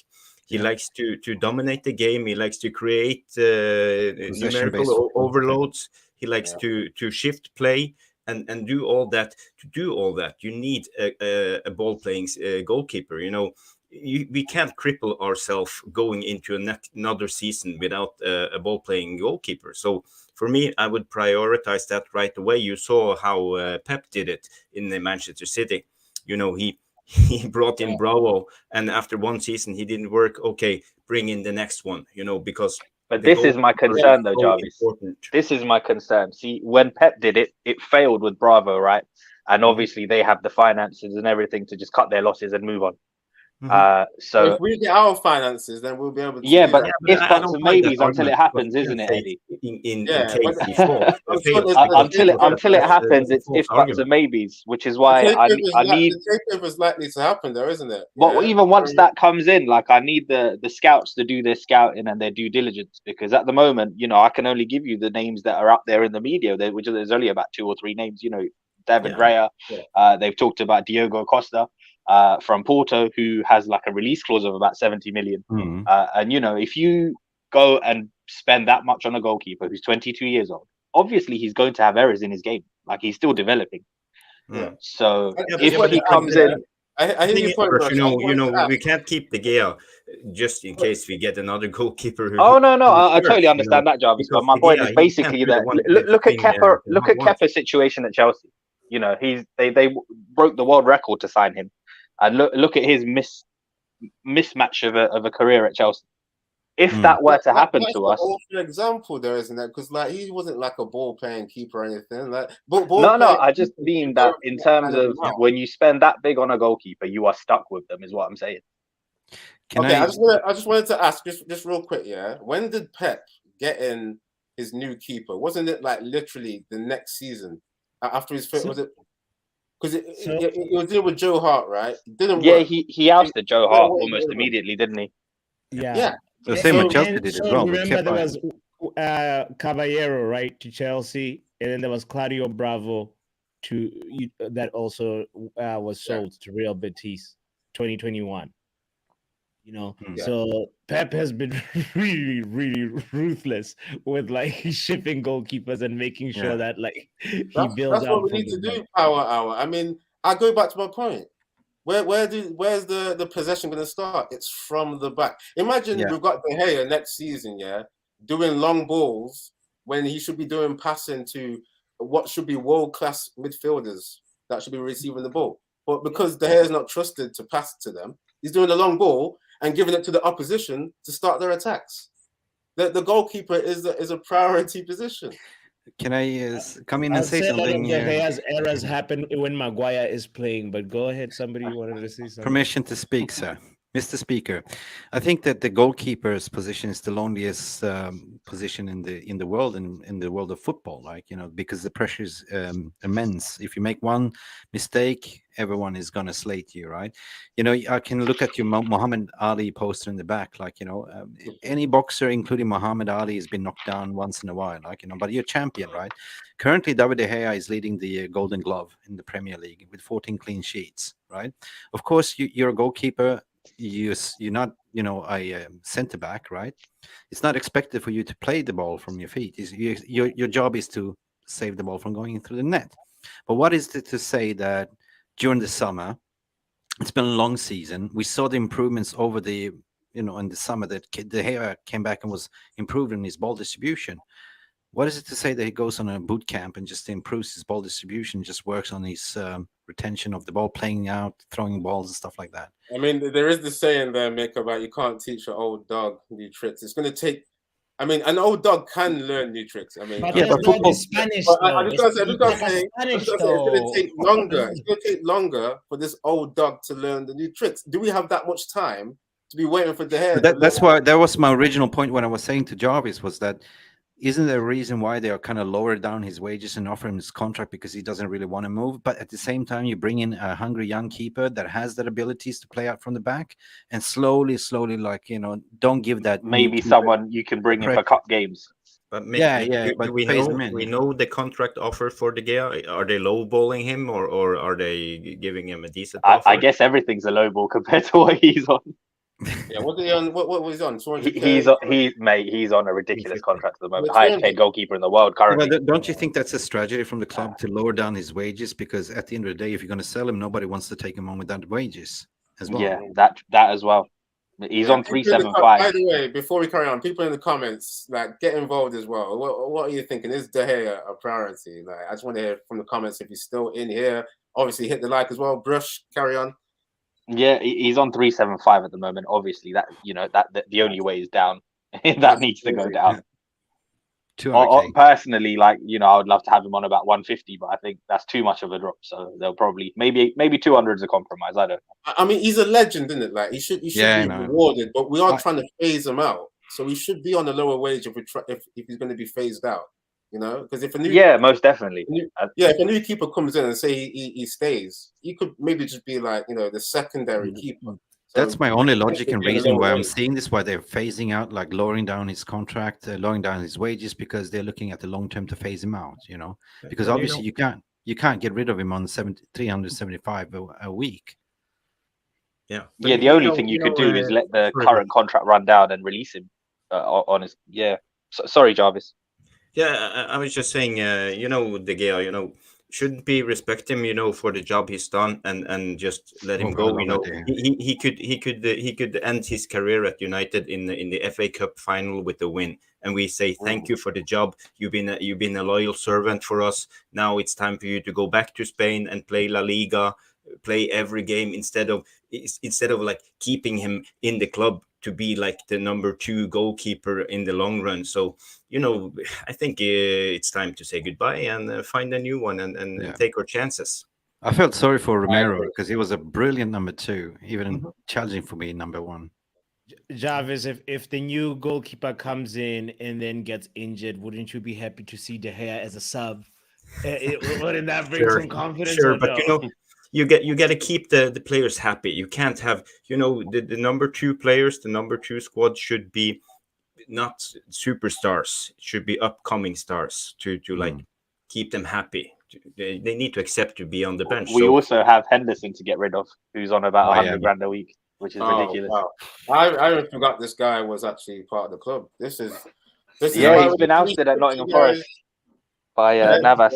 He likes to dominate the game. He likes to create numerical overloads. He likes to shift play and do all that. To do all that, you need a ball playing goalkeeper. You know, we can't cripple ourselves going into another season without a ball playing goalkeeper. So for me, I would prioritize that right away. You saw how Pep did it in the Manchester City. You know, he brought in Bravo, and after one season he didn't work. Okay, bring in the next one. You know, because. But this is my concern, though, Jarvis. Important. This is my concern. See, when Pep did it, it failed with Bravo, right? And obviously they have the finances and everything to just cut their losses and move on. So if we get our finances, then we'll be able to. But if buts and maybes until it happens, isn't it, Eddie? Until it happens, it's if buts and maybes, which is why I need. The takeover is likely to happen, though, isn't it? But even once that comes in, like I need the scouts to do their scouting and their due diligence, because at the moment, you know, I can only give you the names that are up there in the media, which there's only about 2 or 3 names. You know, David Raya. They've talked about Diogo Costa. From Porto, who has like a release clause of about 70 million. And, you know, if you go and spend that much on a goalkeeper who's 22 years old, obviously he's going to have errors in his game. Like, he's still developing. So if he comes in... I hear your point, you know, we can't keep De Gea just in case we get another goalkeeper. I totally understand that, Jarvis. But my point is basically that look at Kepa. Look at Kepa's situation at Chelsea. You know, they broke the world record to sign him. And look at his mismatch of a career at Chelsea. If that were to happen to us, an example there, isn't that? Because like he wasn't like a ball playing keeper or anything. Like I just mean that in terms of when you spend that big on a goalkeeper, you are stuck with them, is what I'm saying. I just wanted to ask just real quick, yeah. When did Pep get in his new keeper? Wasn't it like literally the next season after his was it? Because it was dealing with Joe Hart, right? It didn't work. He ousted Joe Hart almost immediately, didn't he? Yeah. The same with Chelsea did as well. Remember, there was Caballero, right, to Chelsea, and then there was Claudio Bravo that also was sold to Real Betis 2021. You know, so Pep has been really, really ruthless with like shipping goalkeepers and making sure that like he builds. That's what we need to do. Power Hour. I mean, I go back to my point. Where's the possession going to start? It's from the back. Imagine we've got De Gea next season, doing long balls when he should be doing passing to what should be world-class midfielders that should be receiving the ball. But because De Gea is not trusted to pass to them, he's doing a long ball and giving it to the opposition to start their attacks. the goalkeeper is a priority position. Can I come in and I'd say say a lot of something? De Gea's errors happen when Maguire is playing, but go ahead. Somebody wanted to say something. Permission to speak, sir. Mr. Speaker, I think that the goalkeeper's position is the loneliest position in the world, in the world of football. Like, you know, because the pressure is immense. If you make one mistake, everyone is gonna slate you, right? You know, I can look at your Muhammad Ali poster in the back. Like, you know, any boxer, including Muhammad Ali, has been knocked down once in a while. Like, you know, but you're champion, right? Currently, David De Gea is leading the Golden Glove in the Premier League with 14 clean sheets, right? Of course, you're a goalkeeper. You're not, you know, a center back, right? It's not expected for you to play the ball from your feet. Your job is to save the ball from going through the net. But what is it to say that during the summer, it's been a long season, we saw the improvements over the, you know, in the summer, that De Gea came back and was improved in his ball distribution. What is it to say that he goes on a boot camp and just improves his ball distribution, just works on his retention of the ball, playing out, throwing balls and stuff like that? I mean, there is the saying there, Mick, about you can't teach an old dog new tricks. It's going to take. I mean, an old dog can learn new tricks. I mean, But yeah, this but dog football. is Spanish, but though. I just gotta say, Spanish, it's going to take longer. It's going to take longer for this old dog to learn the new tricks. Do we have that much time to be waiting for De Gea? That's why that was my original point when I was saying to Jarvis was that isn't there a reason why they are kind of lower down his wages and offer him his contract because he doesn't really want to move? But at the same time, you bring in a hungry young keeper that has that abilities to play out from the back, and slowly, like, you know, don't give that. Maybe someone you can bring in for cup games. But but we know the contract offer for De Gea. Are they lowballing him, or are they giving him a decent offer? I guess everything's a lowball compared to what he's on. Yeah, what was he on? What was he on? 200K? He's on a ridiculous contract at the moment. Highest paid goalkeeper in the world currently. But don't you think that's a strategy from the club to lower down his wages? Because at the end of the day, if you're going to sell him, nobody wants to take him on without wages as well. Yeah, that as well. He's on 375. By the way, before we carry on, people in the comments, like, get involved as well. What are you thinking? Is De Gea a priority? Like, I just want to hear from the comments if you're still in here. Obviously, hit the like as well. Brush, carry on. Yeah, he's on 375 at the moment. Obviously, that, you know, that the only way is down. That needs to go down. Personally, like, you know, I would love to have him on about 150, but I think that's too much of a drop. So they'll probably maybe 200 is a compromise. I don't know. I mean, he's a legend, isn't it? Like, he should be rewarded, but we are trying to phase him out. So he should be on a lower wage if he's going to be phased out. You know, because if a new most definitely. If a new keeper comes in and say he stays, he could maybe just be like, you know, the secondary keeper. So that's my only logic and reason why I'm seeing this, why they're phasing out, like lowering down his contract, lowering down his wages, because they're looking at the long term to phase him out, you know, because obviously you can't get rid of him on 375 a week. Yeah. Yeah, the only thing you could do is let the current contract run down and release him on his. Yeah. Sorry, Jarvis. Yeah, I was just saying, you know, De Gea, you know, shouldn't we respect him, you know, for the job he's done and just let him go. You know, he could end his career at United in the FA Cup final with a win, and we say thank you for the job. You've been a loyal servant for us. Now it's time for you to go back to Spain and play La Liga, play every game instead of like keeping him in the club to be like the number 2 goalkeeper in the long run. So, you know, I think it's time to say goodbye and find a new one and take our chances. I felt sorry for Romero because he was a brilliant number 2, even challenging for me number 1. Jarvis, if the new goalkeeper comes in and then gets injured, wouldn't you be happy to see De Gea as a sub? Wouldn't that bring some confidence? Sure, but you know, you got to keep the players happy. You can't have, you know, the number 2 players, the number 2 squad should be not superstars. It should be upcoming stars to like keep them happy. They need to accept to be on the bench. We also have Henderson to get rid of, who's on about 100 grand a week, which is ridiculous. Wow. I forgot this guy was actually part of the club. This is he's been ousted at Nottingham Forest by Navas.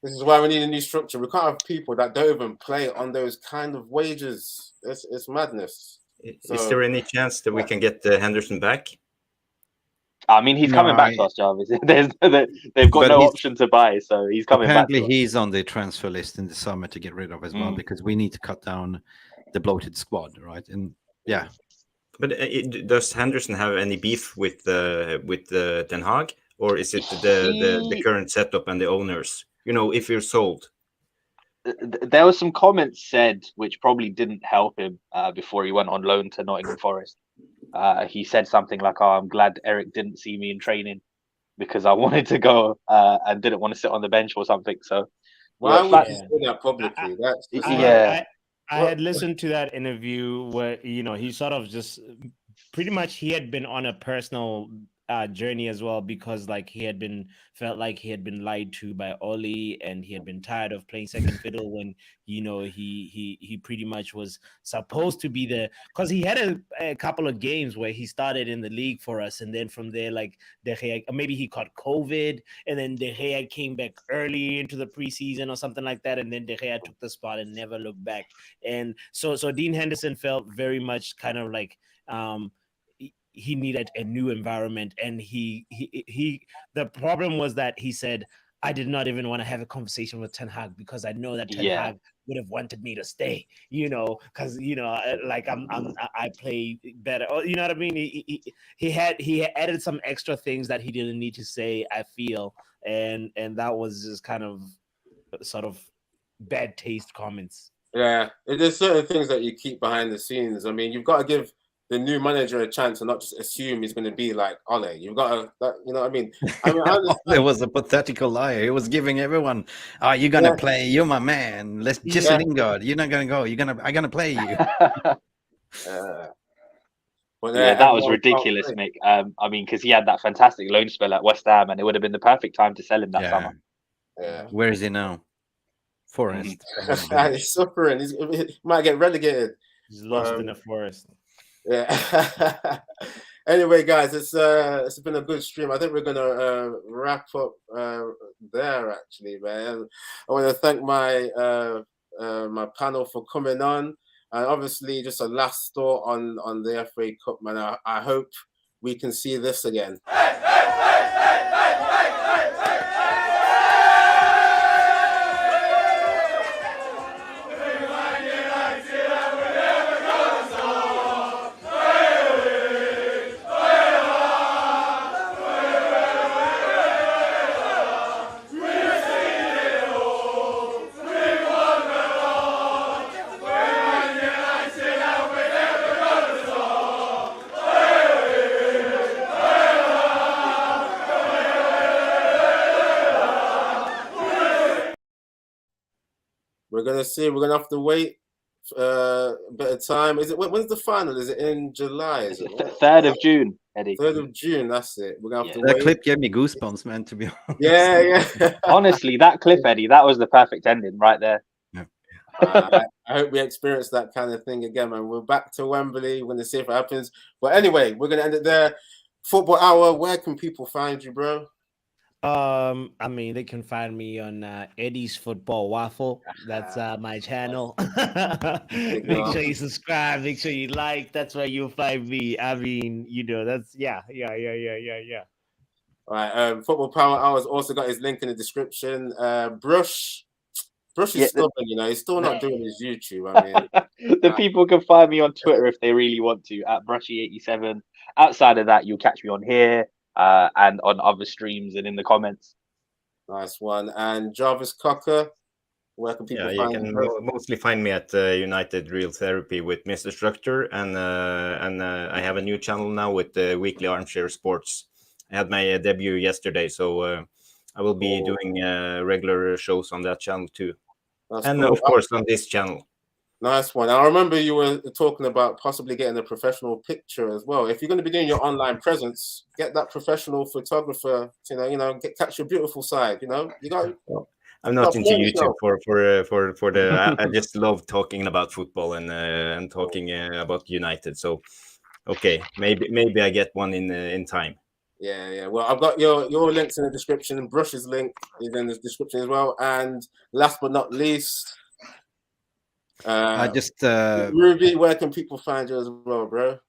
This is why we need a new structure. We can't have people that don't even play on those kind of wages. It's madness. Is there any chance that we can get Henderson back? I mean, he's coming back to us, Jarvis. They've got no option to buy, so he's coming back. Apparently, he's on the transfer list in the summer to get rid of as well, because we need to cut down the bloated squad, right? And But does Henderson have any beef with Ten Hag, or is it the current setup and the owners? You know, if you're sold. There were some comments said which probably didn't help him before he went on loan to Nottingham Forest. He said something like, "Oh, I'm glad Eric didn't see me in training because I wanted to go and didn't want to sit on the bench or something." So, why would you say that publicly? I had listened to that interview where he sort of just pretty much he had been on a personal journey as well, because like felt like he had been lied to by Oli, and he had been tired of playing second fiddle when he pretty much was supposed to be there, because he had a couple of games where he started in the league for us, and then from there like De Gea, maybe he caught COVID, and then De Gea came back early into the preseason or something like that, and then De Gea took the spot and never looked back. And so Dean Henderson felt very much kind of like he needed a new environment, and he the problem was that he said, I did not even want to have a conversation with Ten Hag because I know that Ten Hag would have wanted me to stay, because like I play better, you know what I mean. He added some extra things that he didn't need to say, I feel, and that was just kind of sort of bad taste comments. Yeah, there's certain things that you keep behind the scenes. I mean, you've got to give the new manager a chance and not just assume he's going to be like Ole. You've got to, you know what I mean? There was a pathetical liar. He was giving everyone, "Oh, you're going to play. You're my man. Let's Jesse Lingard. You're not going to go. I'm going to play you." That was ridiculous, Mick. I mean, because he had that fantastic loan spell at West Ham, and it would have been the perfect time to sell him that summer. Yeah. Where is he now? Forest. He's suffering. He might get relegated. He's lost in the forest. Yeah. Anyway, guys, it's been a good stream. I think we're gonna wrap up there. Actually, man, I want to thank my my panel for coming on, and obviously, just a last thought on the FA Cup, man. I hope we can see this again. We're gonna see. We're gonna have to wait a bit of time. Is it? When's the final? Is it in July? Is it 3rd of June, Eddie? 3rd of June. That's it. We're gonna have to that wait. clip gave me goosebumps, man. To be honest. Yeah. Honestly, that clip, Eddie, that was the perfect ending right there. Yeah. I hope we experience that kind of thing again, man. We're back to Wembley. We're gonna see if it happens. But anyway, we're gonna end it there. Football Hour. Where can people find you, bro? I mean, they can find me on Eddie's Football Waffle. That's my channel. Make sure you subscribe. Make sure you like. That's where you'll find me. I mean, that's yeah. All right. Football Power Hour's also got his link in the description. Brush is stubborn, he's still not doing his YouTube. I mean, the people can find me on Twitter if they really want to at Brushy87. Outside of that, you'll catch me on here and on other streams and in the comments. Nice one. And Jarvis Cocker, where can people find you? You can mostly find me at United Real Therapy with Mr. Structure, and I have a new channel now with Weekly Armchair Sports. I had my debut yesterday, so I will be doing regular shows on that channel too. That's cool. Of course on this channel. Nice one. I remember you were talking about possibly getting a professional picture as well. If you're going to be doing your online presence, get that professional photographer to catch your beautiful side. You got. I'm not into YouTube for the. I just love talking about football and talking about United. So, okay, maybe I get one in time. Yeah. Well, I've got your links in the description, and Brush's link is in the description as well. And last but not least, I just Ruby, where can people find you as well, bro?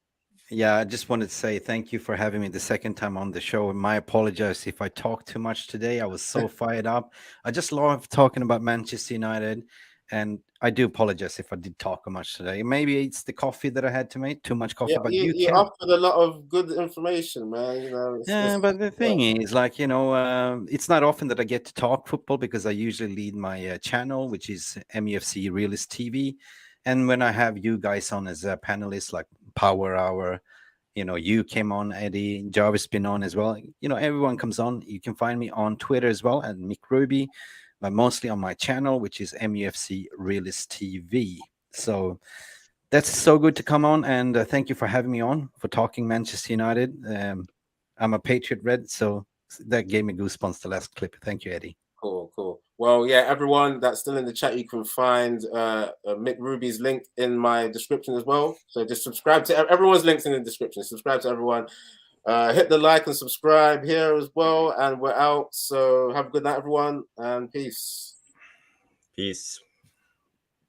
Yeah, I just wanted to say thank you for having me the second time on the show. My apologies if I talked too much today. I was so fired up. I just love talking about Manchester United. And I do apologize if I did talk much today. Maybe it's the coffee that I had to make, too much coffee. Yeah, But you can. offered a lot of good information, man. You know, Yeah, but the thing is, like, you know, it's not often that I get to talk football because I usually lead my channel, which is MUFC Realist TV. And when I have you guys on as a panelist, like Power Hour, you know, you came on, Eddie, Jarvis been on as well. You know, everyone comes on. You can find me on Twitter as well at Mick Ruby, but mostly on my channel, which is MUFC Realist TV. So that's so good to come on, and thank you for having me on for talking Manchester United. I'm a Patriot Red, so that gave me goosebumps, the last clip. Thank you, Eddie. Cool. Well, yeah, everyone that's still in the chat, you can find Mick Ruby's link in my description as well. So just subscribe to everyone's links in the description. Subscribe to everyone. Hit the like and subscribe here as well. And we're out. So have a good night, everyone, and peace. Peace.